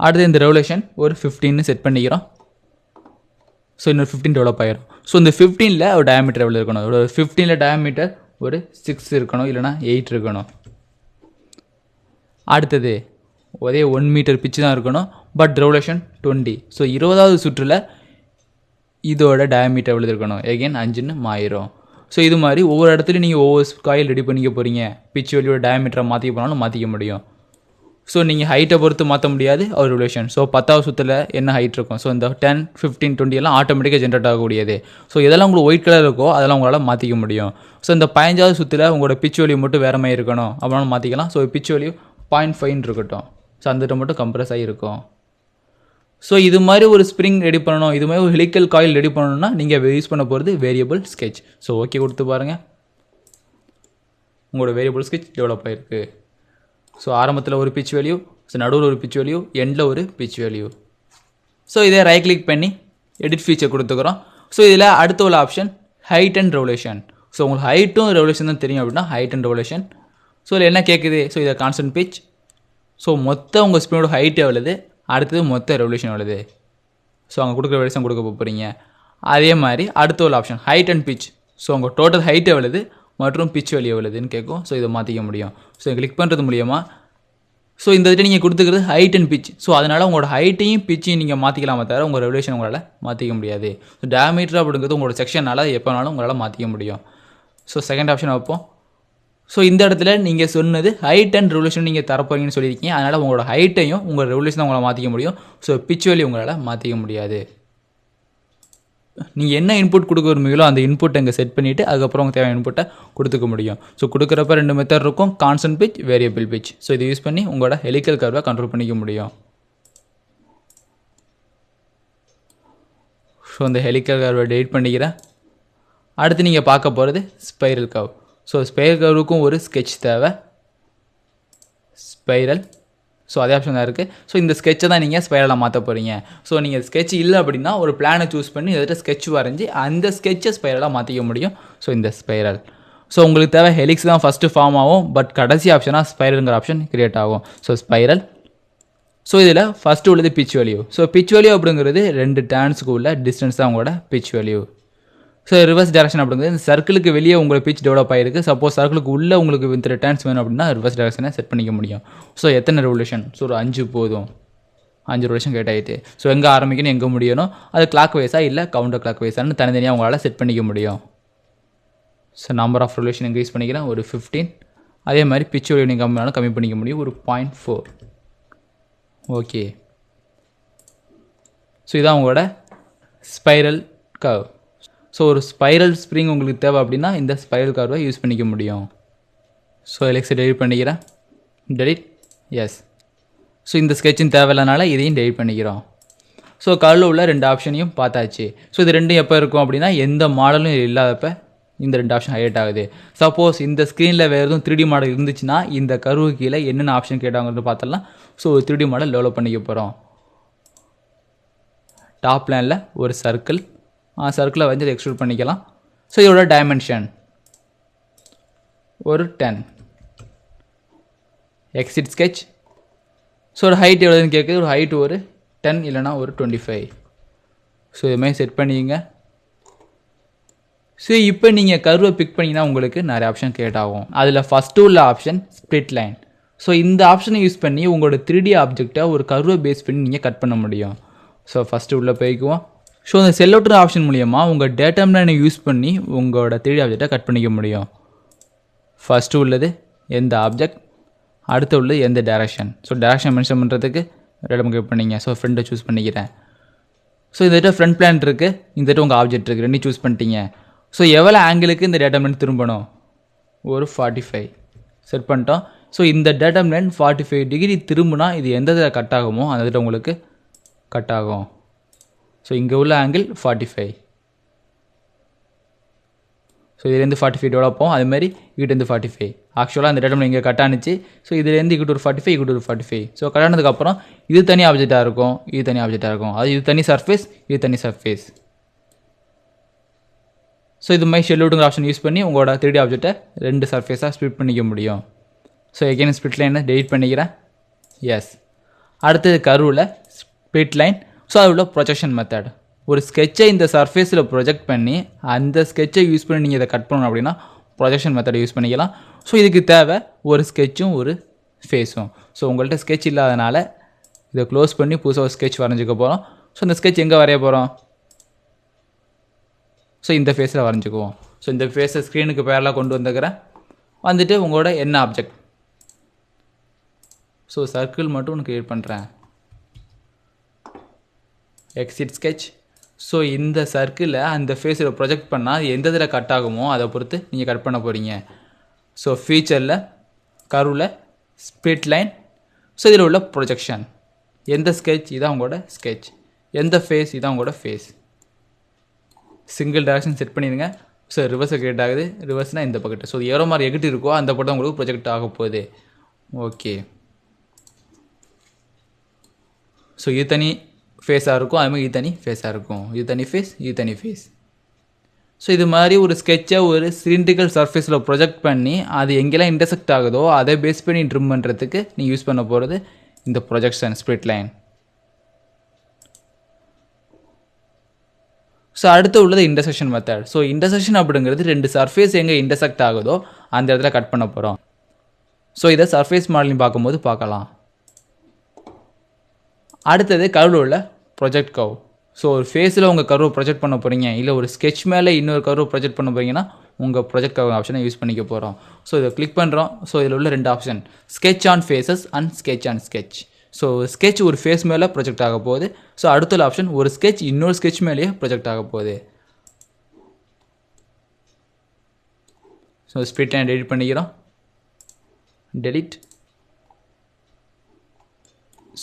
அடுத்து இந்த ரெவல்யூஷன் ஒரு 15 செட் பண்ணிக்கிறோம். ஸோ இன்னொரு 15 டெவலப் ஆகிரும். ஸோ இந்த 15ல் ஒரு டயாமீட்டர் எவ்வளோ இருக்கணும், ஒரு 15ல் டயாமீட்டர் ஒரு 6 இருக்கணும், இல்லைனா 8 இருக்கணும். அடுத்தது ஒரே 1 மீட்டர் பிச்சு தான் இருக்கணும், பட் ரெவல்யூஷன் 20. ஸோ 20வது சுற்றில் இதோட டயாமீட்டர் எவ்வளோ இருக்கணும், எகெயின் 5ன்னு மாறிடும். ஸோ இது மாதிரி ஒவ்வொரு இடத்துலையும் நீங்கள் ஒவ்வொரு காயில் ரெடி பண்ணிக்க போகிறீங்க. பிச் வேல்யூட டயாமீட்டரை மாற்றிக்க போனாலும் மாற்றிக்க முடியும். ஸோ நீங்கள் ஹைட்டை பொறுத்து மாற்ற முடியாது ஒரு ரெவல்யூஷன். ஸோ 10வது சுற்றில் என்ன ஹைட் இருக்கும், ஸோ இந்த 10, 15, 20 எல்லாம் ஆட்டோமேட்டிக்காக ஜென்ரேட் ஆகக்கூடியது. ஸோ எதெல்லாம் உங்களுக்கு ஒயிட் கலர் இருக்கோ அதெல்லாம் உங்களால் மாற்றிக்க முடியும். ஸோ இந்த 15வது சுற்றில் உங்களோட பிச் வேல்யூ மட்டும் வேறு மாதிரி இருக்கணும் அப்படின்னாலும் மாற்றிக்கலாம். ஸோ பிச் வேல்யூ 0.5 இருக்கட்டும். ஸோ அந்த மட்டும் கம்ப்ரஸ் ஆகிருக்கும். ஸோ இது மாதிரி ஒரு ஸ்ப்ரிங் ரெடி பண்ணணும், இது மாதிரி ஒரு ஹெலிக்கல் காயில் ரெடி பண்ணணும்னா நீங்கள் யூஸ் பண்ண போகிறது வேரியபிள் ஸ்கெட்ச். ஸோ ஓகே கொடுத்து பாருங்கள், உங்களோட வேரியபிள் ஸ்கெட்ச் டெவலப் ஆகிருக்கு. ஸோ ஆரம்பத்தில் ஒரு பிச் வேல்யூ, ஸோ நடுவில் ஒரு பிச் வேல்யூ, எண்டில் ஒரு பிச் வேல்யூ. ஸோ இதை ரைட் கிளிக் பண்ணி எடிட் ஃபீச்சர் கொடுத்துக்கிறோம். ஸோ இதில் அடுத்த உள்ள option height and revolution. So உங்களுக்கு ஹைட்டும் ரெவல்யூஷன் தான் தெரியும் அப்படின்னா ஹைட் அண்ட் ரெவல்யூஷன். ஸோ இதில் என்ன கேட்குது, ஸோ இதை கான்ஸ்டன்ட் பிச். ஸோ மொத்தம் உங்கள் ஸ்பின்னோட ஹைட் எவ்வளவு, அடுத்தது மொத்த ரெவல்யூஷன் எவ்வளவு. ஸோ அங்கே கொடுக்குற ரெவல்யூஷன் கொடுக்க போகிறீங்க. அதே மாதிரி அடுத்த உள்ள option height and pitch. So உங்கள் டோட்டல் ஹைட் எவ்வளவு மற்றும் பிச் வேல்யூ எவ்வளவுன்னு கேட்கும். ஸோ இதை மாற்றிக்க முடியும். ஸோ கிளிக் பண்ணுறது மூலியமாக ஸோ இந்த இதை நீங்கள் கொடுத்துக்கிறது ஹைட் அண்ட் பிச். ஸோ அதனால் உங்களோட ஹைட்டையும் பிச்சையும் நீங்கள் மாற்றிக்கலாமே தவிர உங்கள் ரெவல்யூஷன் உங்களால் மாற்றிக்க முடியாது. ஸோ டயாமீட்டர் அப்படிங்கிறது உங்களோட செக்ஷனால் எப்போனாலும் உங்களால் மாற்றிக்க முடியும். ஸோ செகண்ட் ஆப்ஷன் வைப்போம். ஸோ இந்த இடத்துல நீங்கள் சொன்னது ஹைட் அண்ட் ரெவல்யூஷன் நீங்கள் தரப்போறீங்கன்னு சொல்லியிருக்கீங்க. அதனால் உங்களோட ஹைட்டையும் உங்கள் ரெவல்யூஷன் உங்களால் மாற்றிக்க முடியும். ஸோ பிச் வேல்யூ உங்களால் மாற்றிக்க முடியாது. நீங்கள் என்ன இன்புட் கொடுக்க விரும்புங்களோ அந்த இன்புட்டை இங்கே செட் பண்ணிவிட்டு அதுக்கப்புறம் உங்கள் தேவையான இன்புட்டை கொடுத்துக்க முடியும். ஸோ கொடுக்குறப்ப 2 மெத்தட் இருக்கும், constant pitch, variable pitch. So இதை யூஸ் பண்ணி உங்களோட ஹெலிக்கல் கர்வை கண்ட்ரோல் பண்ணிக்க முடியும். ஸோ இந்த ஹெலிக்கல் கர்வை டெலிட் பண்ணிக்கிறேன். அடுத்து நீங்கள் பார்க்க போகிறது ஸ்பைரல் கர்வ். ஸோ ஸ்பைரல் கர்வுக்கும் ஒரு ஸ்கெட்ச் தேவை, ஸ்பைரல். ஸோ அதே ஆப்ஷன் தான் இருக்குது. ஸோ இந்த ஸ்கெட்சை தான் நீங்கள் ஸ்பைரலாக மாற்ற போகிறீங்க. ஸோ நீங்கள் ஸ்கெட்ச் இல்லை அப்படின்னா ஒரு பிளானை சூஸ் பண்ணி எதிர்த்து ஸ்கெட்ச் வரைஞ்சி அந்த ஸ்கெட்சை ஸ்பைரலாக மாற்றிக்க முடியும். ஸோ இந்த ஸ்பைரல். ஸோ உங்களுக்கு தேவை ஹெலிக்ஸ் தான் ஃபஸ்ட்டு ஃபார்ம் ஆகும், பட் கடைசி ஆப்ஷனாக ஸ்பைரலுங்கிற ஆப்ஷன் கிரியேட் ஆகும். So spiral. ஸோ இதில் ஃபஸ்ட்டு உள்ளது pitch value. So pitch value அப்படிங்கிறது 2 டேர்ன்ஸுக்கு உள்ள டிஸ்டன்ஸ் தான் உங்களோட pitch value. So reverse direction அப்படிங்கிறது இந்த சர்க்கிளுக்கு வெளியே உங்களுக்கு பிச் டெவலப் ஆகிருக்கு. சப்போஸ் சர்க்கிளுக்கு உள்ளே உங்களுக்கு இந்த டேர்ன்ஸ் வேணும் அப்படின்னா ரிவர்ஸ் டேரக்ஷனை செட் பண்ணிக்க முடியும். ஸோ எத்தனை ரெவல்யூஷன், ஸோ ஒரு 5 போதும். 5 ரெவல்யூஷன் கேட்டாயிட்டு. ஸோ எங்கே ஆரம்பிக்கணும் எங்கே முடியணும், அது கிளாக் வைஸாக இல்லை கவுண்டர் கிளாக் வைஸான்னு தனித்தனியாக உங்களால் செட் பண்ணிக்க முடியும். So number of revolution increase பண்ணிக்கிறேன் ஒரு 15. அதே மாதிரி பிச் வேல்யூ நீங்கள் கம்மியாலும் கம்மி பண்ணிக்க முடியும் ஒரு 0.4. ஓகே. ஸோ இதான் உங்களோட ஸ்பைரல் கர்வ். ஸோ ஒரு ஸ்பைரல் ஸ்ப்ரிங் உங்களுக்கு தேவை அப்படின்னா இந்த ஸ்பைரல் கர்வை யூஸ் பண்ணிக்க முடியும். ஸோ எலெக்ஸை டெலிட் பண்ணிக்கிறேன். Delete, yes. ஸோ இந்த ஸ்கெட்சின் தேவையில்லனால இதையும் டெலிட் பண்ணிக்கிறோம். ஸோ கர்வில் உள்ள 2 ஆப்ஷனையும் பார்த்தாச்சு. ஸோ இது 2 எப்போ இருக்கும் அப்படின்னா எந்த மாடலும் இல்லாதப்ப இந்த 2 ஆப்ஷன் ஹைலைட் ஆகுது. சப்போஸ் இந்த ஸ்க்ரீனில் வேறு எதுவும் 3D மாடல் இருந்துச்சுன்னா இந்த கர்வு கீழே என்னென்ன ஆப்ஷன் கேட்டாங்கன்னு பார்த்தலாம். ஸோ ஒரு 3D மாடல் டெவலப் பண்ணிக்க போகிறோம். டாப் பிளானில் ஒரு சர்க்கிள், சர்க்கிளை வந்து எக்ஸ்ட்ரூட் பண்ணிக்கலாம். ஸோ இதோட டைமென்ஷன் ஒரு 10. Exit sketch. ஸோ ஒரு ஹைட் எவ்வளோன்னு கேட்குது, ஒரு ஹைட் ஒரு 10 இல்லைனா ஒரு 25. ஸோ இதுமாதிரி செட் பண்ணிங்க. ஸோ இப்போ நீங்கள் கர்வை பிக் பண்ணிங்கன்னா உங்களுக்கு நிறைய ஆப்ஷன் கிரியேட் ஆகும். அதில் ஃபஸ்ட்டு உள்ள ஆப்ஷன் ஸ்ப்ளிட் லைன். ஸோ இந்த ஆப்ஷனை யூஸ் பண்ணி உங்களோட 3D ஆப்ஜெக்டை ஒரு கர்வை பேஸ் பண்ணி நீங்கள் கட் பண்ண முடியும். ஸோ ஃபஸ்ட்டு உள்ளே போய்க்குவோம். ஸோ இந்த செல்லவுட்டர் ஆப்ஷன் மூலியமாக உங்கள் டேட்டா லைனை யூஸ் பண்ணி உங்களோட 3D ஆப்ஜெக்டை கட் பண்ணிக்க முடியும். ஃபஸ்ட்டு உள்ளது எந்த ஆப்ஜெக்ட், அடுத்து உள்ளது எந்த டேரக்ஷன். ஸோ டேரக்ஷன் மென்ஷன் பண்ணுறதுக்கு இடம் கிளிக் பண்ணிங்க. ஸோ ஃப்ரண்ட்டை சூஸ் பண்ணிக்கிறேன். ஸோ இந்த இடத்துல ஃப்ரண்ட் பிளான் இருக்குது, இந்த இடத்துல உங்கள் ஆப்ஜெக்ட் இருக்குது, 2 சூஸ் பண்ணிட்டீங்க. ஸோ எவ்வளோ ஆங்கிளுக்கு இந்த டேட்டா லைன் திரும்பணும், ஒரு 45 செட் பண்ணிட்டோம். ஸோ இந்த டேட்டா லைன் 45 டிகிரி திரும்பினா இது எந்த இதில் கட் ஆகுமோ அந்த இதில் உங்களுக்கு கட் ஆகும். ஸோ இங்கே உள்ள ஆங்கிள் 45. ஸோ இதுலேருந்து 45 டெவலப் ஆகும். அதுமாதிரி இங்கிட்டேருந்து 45. ஆக்சுவலாக அந்த டேட்டா இங்கே கட் ஆனிச்சு. ஸோ இதுலேருந்து இங்கிட்ட ஒரு 45, இங்கிட்ட ஒரு 45. ஸோ கட் ஆனதுக்கப்புறம் இது தனி ஆப்ஜெக்டாக இருக்கும், இது தனி ஆப்ஜெக்டாக இருக்கும். அது இது தனி சர்ஃபேஸ், இது தனி சர்ஃபேஸ். ஸோ இது மாதிரி ஷெல்லுடுங்கிற ஆப்ஷன் யூஸ் பண்ணி உங்களோட 3D ஆப்ஜெக்ட்டை 2 சர்ஃபேஸாக ஸ்ப்ளிட் பண்ணிக்க முடியும். ஸோ எகைன் ஸ்ப்ளிட் லைனை டெலிட் பண்ணிக்கிறேன். எஸ். அடுத்தது கர்வில் ஸ்ப்ளிட் லைன். ஸோ அது உள்ள ப்ரொஜெக்ஷன் மெத்தட். ஒரு ஸ்கெட்சை இந்த சர்ஃபேஸில் ப்ரொஜெக்ட் பண்ணி அந்த ஸ்கெட்சை யூஸ் பண்ணி நீங்கள் இதை கட் பண்ணணும் அப்படின்னா ப்ரொஜெக்ஷன் மெத்தடை யூஸ் பண்ணிக்கலாம். ஸோ இதுக்கு தேவை ஒரு ஸ்கெட்சும் ஒரு ஃபேஸும். ஸோ உங்கள்கிட்ட ஸ்கெட்ச் இல்லாதனால இதை க்ளோஸ் பண்ணி புதுசாக ஒரு ஸ்கெட்ச் வரைஞ்சிக்க போகிறோம். ஸோ இந்த ஸ்கெட்ச் எங்கே வரைய போகிறோம்? ஸோ இந்த ஃபேஸில் வரைஞ்சிக்குவோம். ஸோ இந்த ஃபேஸை ஸ்க்ரீனுக்கு பேரலாக கொண்டு வந்துக்கிறேன். வந்துட்டு உங்களோட என்ன ஆப்ஜெக்ட். ஸோ சர்க்கிள் மட்டும் ஒன்று க்ரியேட் பண்ணுறேன். Exit sketch. ஸோ இந்த சர்க்கிளை அந்த ஃபேஸில் ப்ரொஜெக்ட் பண்ணால் எந்த இதில் கட் ஆகுமோ அதை பொறுத்து நீங்கள் கட் பண்ண போகிறீங்க. ஸோ ஃபீச்சரில் கர்வில் ஸ்ப்ளிட் லைன். ஸோ இதில் உள்ள ப்ரொஜெக்ஷன். எந்த ஸ்கெட்ச் இதான் உங்களோட ஸ்கெட்ச், எந்த ஃபேஸ் இதான் உங்களோட ஃபேஸ். சிங்கிள் டைரக்ஷன் செட் பண்ணிடுங்க. ஸோ ரிவர்ஸை கிரியேட் ஆகுது. ரிவர்ஸ்னால் இந்த பக்கெட்டு. ஸோ ஏரோ மாதிரி எகிட்டு இருக்கோ அந்த பக்கம் உங்களுக்கு ப்ரொஜெக்ட் ஆக போகுது. ஓகே. ஸோ இது தனி ஃபேஸாக இருக்கும், அதுமாதிரி இது தனி ஃபேஸாக இருக்கும். இது தனி ஃபேஸ், இது தனி ஃபேஸ். ஸோ இது மாதிரி ஒரு ஸ்கெட்சை ஒரு சிலிண்ட்ரிக்கல் சர்ஃபேஸில் ப்ரொஜெக்ட் பண்ணி அது எங்கெல்லாம் இன்டர்செக்ட் ஆகுதோ அதை பேஸ் பண்ணி ட்ரிம் பண்ணுறதுக்கு நீங்கள் யூஸ் பண்ண போகிறது இந்த ப்ரொஜெக்ஷன் ஸ்ப்ளிட் லைன். ஸோ அடுத்து உள்ளது இன்டர்செக்ஷன் மெத்தட். ஸோ இன்டர்செக்ஷன் அப்படிங்கிறது 2 சர்ஃபேஸ் எங்கே இன்டர்செக்ட் ஆகுதோ அந்த இடத்துல கட் பண்ண போகிறோம். ஸோ இதை சர்ஃபேஸ் மாடலிங் பார்க்கும்போது பார்க்கலாம். அடுத்தது கர்வில் உள்ள ப்ரொஜெக்ட் கர்வ். ஸோ ஒரு ஃபேஸில் உங்கள் கர்வை ப்ரொஜெக்ட் பண்ண போகிறீங்க, இல்லை ஒரு ஸ்கெட்ச் மேலே இன்னொரு கர்வை ப்ரொஜெக்ட் பண்ண போகிறீங்கன்னா உங்கள் ப்ரொஜெக்ட் கர்வ் ஆப்ஷனை யூஸ் பண்ணிக்க போகிறோம். ஸோ இதை கிளிக் பண்ணுறோம். ஸோ இதில் உள்ள 2 option, sketch on faces and sketch on sketch. So sketch ஒரு ஃபேஸ் மேலே ப்ரொஜெக்ட் ஆக போகுது. ஸோ அடுத்த ஆப்ஷன் ஒரு ஸ்கெட்ச் இன்னொரு ஸ்கெட்ச் மேலேயே ப்ரொஜெக்ட் ஆக போகுது. ஸோ ஸ்ப்ளிட் லைன் டெலிட் பண்ணிக்கிறோம். டெலிட்.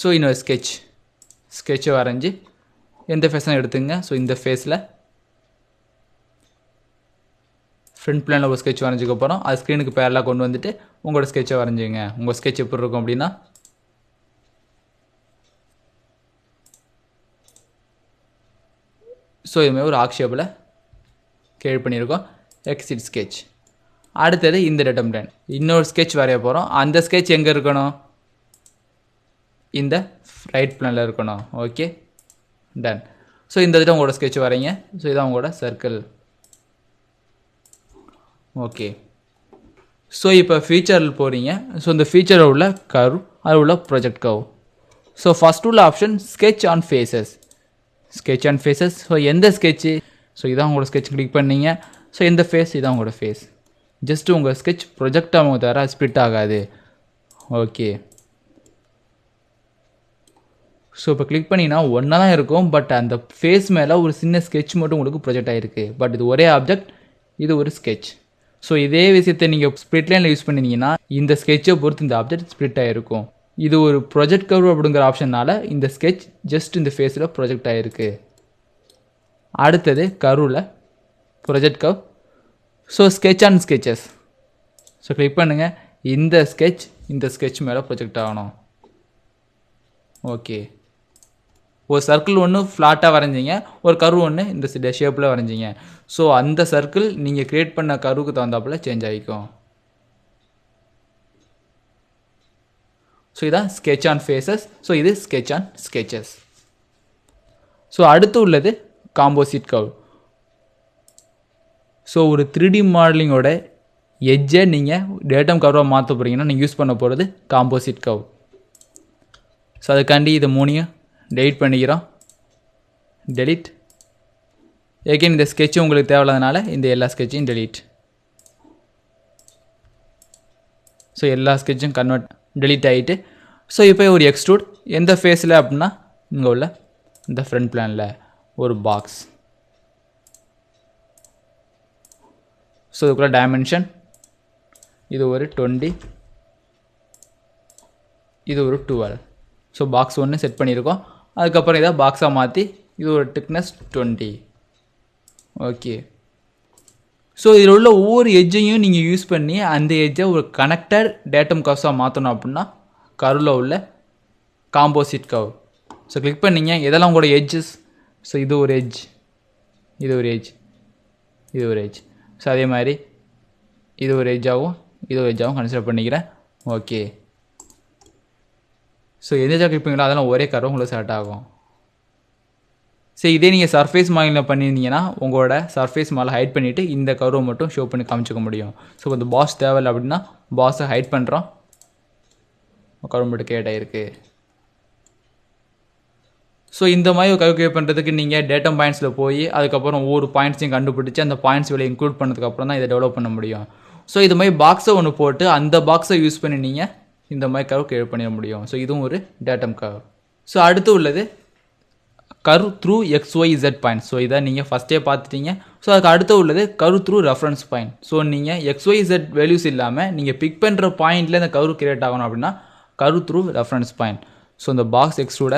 ஸோ இன்னொரு ஸ்கெட்சை வரைஞ்சி எந்த ஃபேஸ்லாம் எடுத்துங்க. ஸோ இந்த ஃபேஸில் ஃப்ரண்ட் பிளானில் ஒரு ஸ்கெட்ச் வரைஞ்சிக்க போகிறோம். அது ஸ்க்ரீனுக்கு பேரலாக கொண்டு வந்துட்டு உங்களோட ஸ்கெட்சை வரைஞ்சிங்க. உங்கள் ஸ்கெட்ச் எப்படி இருக்கும் அப்படின்னா ஸோ இதுமாதிரி ஒரு ஆர்க் ஷேப்பில் கிரியேட் பண்ணியிருக்கோம். Exit sketch. அடுத்தது இந்த டேட்டம் லைன் இன்னொரு ஸ்கெட்ச் வரைய போகிறோம். அந்த ஸ்கெட்ச் எங்கே இருக்கணும்? இந்த ரைட் பிளானில் இருக்கணும். Okay, ton. ஸோ இந்த இதில் உங்களோட ஸ்கெட்ச் வரைங்க. ஸோ இதான் உங்களோட சர்க்கிள். ஓகே. ஸோ இப்போ ஃபீச்சரில் போகிறீங்க. ஸோ இந்த ஃபீச்சரில் உள்ள கர்வ், அதில் உள்ள ப்ரொஜெக்ட் கர்வ். ஸோ ஃபஸ்ட் உள்ள option sketch on faces. Sketch on faces. So எந்த ஸ்கெட்சு? ஸோ இதான் உங்களோட ஸ்கெட்ச் கிளிக் பண்ணீங்க. ஸோ எந்த ஃபேஸ்? இதான் உங்களோட ஃபேஸ். ஜஸ்ட்டு உங்கள் ஸ்கெட்ச் ப்ரொஜெக்ட் ஆகும் தவிர ஸ்ப்ளிட் ஆகாது. ஓகே. ஸோ இப்போ கிளிக் பண்ணிங்கன்னா ஒன்றா தான் இருக்கும். பட் அந்த ஃபேஸ் மேலே ஒரு சின்ன ஸ்கெட்ச் மட்டும் உங்களுக்கு ப்ரொஜெக்ட் ஆகிருக்கு. பட் இது ஒரே ஆப்ஜெக்ட், இது ஒரு ஸ்கெட்ச். ஸோ இதே விஷயத்தை நீங்கள் ஸ்ப்ளிட் லைனில் யூஸ் பண்ணிங்கன்னா இந்த ஸ்கெட்சை பொறுத்து இந்த ஆப்ஜெக்ட் ஸ்ப்ளிட் ஆகிருக்கும். இது ஒரு ப்ரொஜெக்ட் கர்வ் அப்படிங்கிற ஆப்ஷனால் இந்த ஸ்கெட்ச் ஜஸ்ட் இந்த ஃபேஸில் ப்ரொஜெக்ட் ஆகிருக்கு. அடுத்தது கர்வில் project curve. So sketch on sketches. So click பண்ணுங்கள். இந்த ஸ்கெட்ச் மேலே ப்ரொஜெக்ட் ஆகணும். ஓகே. ஒரு சர்க்கிள் ஒன்று ஃப்ளாட்டாக வரைஞ்சிங்க, ஒரு கர்வ் ஒன்று இந்த ஷேப்பில் வரைஞ்சிங்க. ஸோ அந்த சர்க்கிள் நீங்கள் க்ரியேட் பண்ண கர்வுக்கு தகுந்தாப்பில் சேஞ்ச் ஆகிக்கும். ஸோ இதான் ஸ்கெட்ச் ஆன் ஃபேஸஸ். ஸோ இது ஸ்கெட்ச் ஆன் ஸ்கெட்சஸ். ஸோ அடுத்து உள்ளது காம்போசிட் கர்வ். ஸோ ஒரு 3D மாடலிங்கோட எட்ஜை நீங்கள் டேட்டம் கர்வாக மாற்ற போகிறீங்கன்னா நீங்கள் யூஸ் பண்ண போகிறது காம்போசிட் கர்வ். ஸோ அதுக்காண்டி இதை 3 டெலிட் பண்ணிக்கிறோம். டெலிட். ஏகேன் இந்த ஸ்கெட்சும் உங்களுக்கு தேவையில்லாதனால இந்த எல்லா ஸ்கெட்சையும் டெலிட். ஸோ எல்லா ஸ்கெட்சும் டெலிட் ஆகிட்டு ஸோ இப்போ ஒரு எக்ஸ்ட்ரூட் எந்த ஃபேஸில் அப்படின்னா இங்கே உள்ள இந்த ஃப்ரண்ட் பிளானில் ஒரு பாக்ஸ். ஸோ இதுக்குள்ள டைமென்ஷன் இது ஒரு 20, இது ஒரு 12. ஸோ பாக்ஸ் 1 செட் பண்ணியிருக்கோம். அதுக்கப்புறம் இதை பாக்ஸாக மாற்றி இது ஒரு திக்னஸ் 20. ஓகே. ஸோ இதில் உள்ள ஒவ்வொரு எட்ஜையும் நீங்கள் யூஸ் பண்ணி அந்த எட்ஜை ஒரு கனெக்டட் டேட்டம் கர்வ்ஸாக மாற்றணும் அப்படின்னா கர்வில் உள்ள காம்போசிட் கர்வ். ஸோ கிளிக் பண்ணிங்க. இதெல்லாம் உங்களோட எட்ஜஸ். ஸோ இது ஒரு எட்ஜ், இது ஒரு எட்ஜ், இது ஒரு எட்ஜ். ஸோ அதே மாதிரி இது ஒரு எட்ஜாகவும் இது ஒரு எட்ஜாகவும் கன்சிடர் பண்ணிக்கிறேன். ஓகே. ஸோ எந்த எட்ஜாக கிளிப்பீங்களோ அதெல்லாம் ஒரே கர்வ் உங்களுக்கு செலக்ட் ஆகும். சரி, இதே நீங்கள் சர்ஃபேஸ் மாடலில் பண்ணியிருந்தீங்கன்னா உங்களோட சர்ஃபேஸ் மாடலை ஹைட் பண்ணிவிட்டு இந்த கர்வை மட்டும் ஷோ பண்ணி காமிச்சிக்க முடியும். ஸோ இந்த பாஸ் தேவையில்லை அப்படின்னா பாஸை ஹைட் பண்ணுறோம். கர்வ் மட்டும் கிரியேட் ஆகிருக்கு. ஸோ இந்த மாதிரி ஒரு கர்வ் கிரியேட் பண்ணுறதுக்கு நீங்கள் டேட்டா பாயிண்ட்ஸில் போய் அதுக்கப்புறம் ஒவ்வொரு பாயிண்ட்ஸையும் கண்டுபிடிச்சி அந்த பாயிண்ட்ஸ் வெளியே இன்க்ளூட் பண்ணதுக்கப்புறம் தான் இதை டெவலப் பண்ண முடியும். ஸோ இது மாதிரி பாக்ஸை ஒன்று போட்டு அந்த பாக்ஸை யூஸ் பண்ணி நீங்கள் இந்த மாதிரி கர்வ் கிரியேட் பண்ணிட முடியும். ஸோ இதுவும் ஒரு டேட்டம் கர்வ். ஸோ அடுத்து உள்ளது curve through XYZ point. So இதை நீங்கள் ஃபஸ்ட்டே பார்த்துட்டீங்க. ஸோ அதுக்கு அடுத்து உள்ளது curve through reference point. So நீங்கள் XYZ வேல்யூஸ் இல்லாமல் நீங்கள் பிக் பண்ணுற பாயிண்டில் இந்த கர்வ் கிரியேட் ஆகணும் அப்படின்னா curve through reference point. So இந்த பாக்ஸ் எக்ஸ்ட்ரூட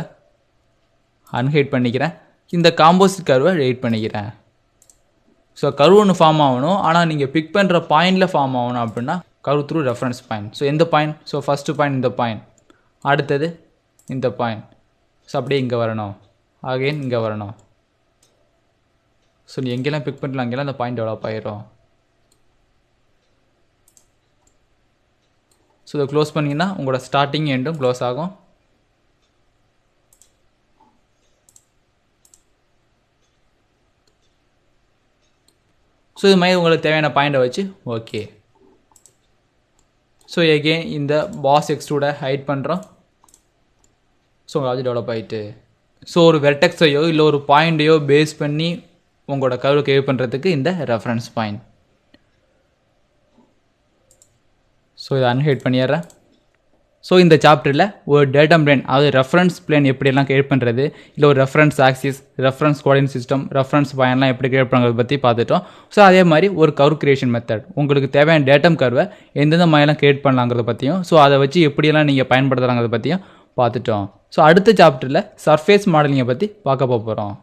அன்ஹைட் பண்ணிக்கிறேன். இந்த காம்போசிட் கர்வை எடிட் பண்ணிக்கிறேன். ஸோ கர்வ் ஒன்று ஃபார்ம் ஆகணும், ஆனால் நீங்கள் பிக் பண்ணுற பாயிண்டில் ஃபார்ம் ஆகணும் அப்படின்னா curve through reference point. So எந்த பாயிண்ட்? ஸோ ஃபஸ்ட்டு பாயிண்ட் இந்த பாயிண்ட், அடுத்தது இந்த பாயிண்ட். ஸோ அப்படியே இங்கே வரணும், அகைன் இங்கே வரணும். ஸோ நீ எங்கெல்லாம் பிக் பண்ணலாம் அங்கெல்லாம் அந்த பாயிண்ட் டெவலப் ஆகிரும். ஸோ இதை க்ளோஸ் பண்ணிங்கன்னா உங்களோட ஸ்டார்டிங் எண்டும் க்ளோஸ் ஆகும். ஸோ இது மாதிரி உங்களுக்கு தேவையான பாயிண்டை வச்சு ஓகே. ஸோ எகெயின் இந்த பாஸ் எக்ஸ்ட்ரூட ஹைட் பண்ணுறோம். ஸோ உங்களுக்கு டெவலப் ஆகிட்டு. ஸோ ஒரு வெர்டெக்ஸையோ இல்லை ஒரு பாயிண்ட்டையோ பேஸ் பண்ணி உங்களோட கர்வ் கிரியேட் பண்ணுறதுக்கு இந்த ரெஃபரன்ஸ் பாயிண்ட். ஸோ இதை அன்ஹைட் பண்ணிடுறேன். ஸோ இந்த சாப்டரில் ஒரு டேட்டம் பிளேன், அதாவது ரெஃபரன்ஸ் பிளேன் எப்படியெல்லாம் கிரியேட் பண்ணுறது, இல்லை ஒரு reference axis, reference coordinate system, reference பாயிண்ட்லாம் எப்படி கிரியேட் பண்ணுறதை பற்றி பார்த்துட்டோம். ஸோ அதே மாதிரி ஒரு கர்வ் கிரியேஷன் மெத்தட், உங்களுக்கு தேவையான டேட்டம் கர்வை எந்தெந்த மாதிரிலாம் கிரியேட் பண்ணலாங்கிறத பற்றியும், ஸோ அதை வச்சு எப்படியெல்லாம் நீங்கள் பயன்படுத்துகிறாங்கிறத பற்றியும் பார்த்துட்டோம். ஸோ அடுத்த சாப்டரில் சர்ஃபேஸ் மாடலிங்கை பற்றி பார்க்க போகிறோம்.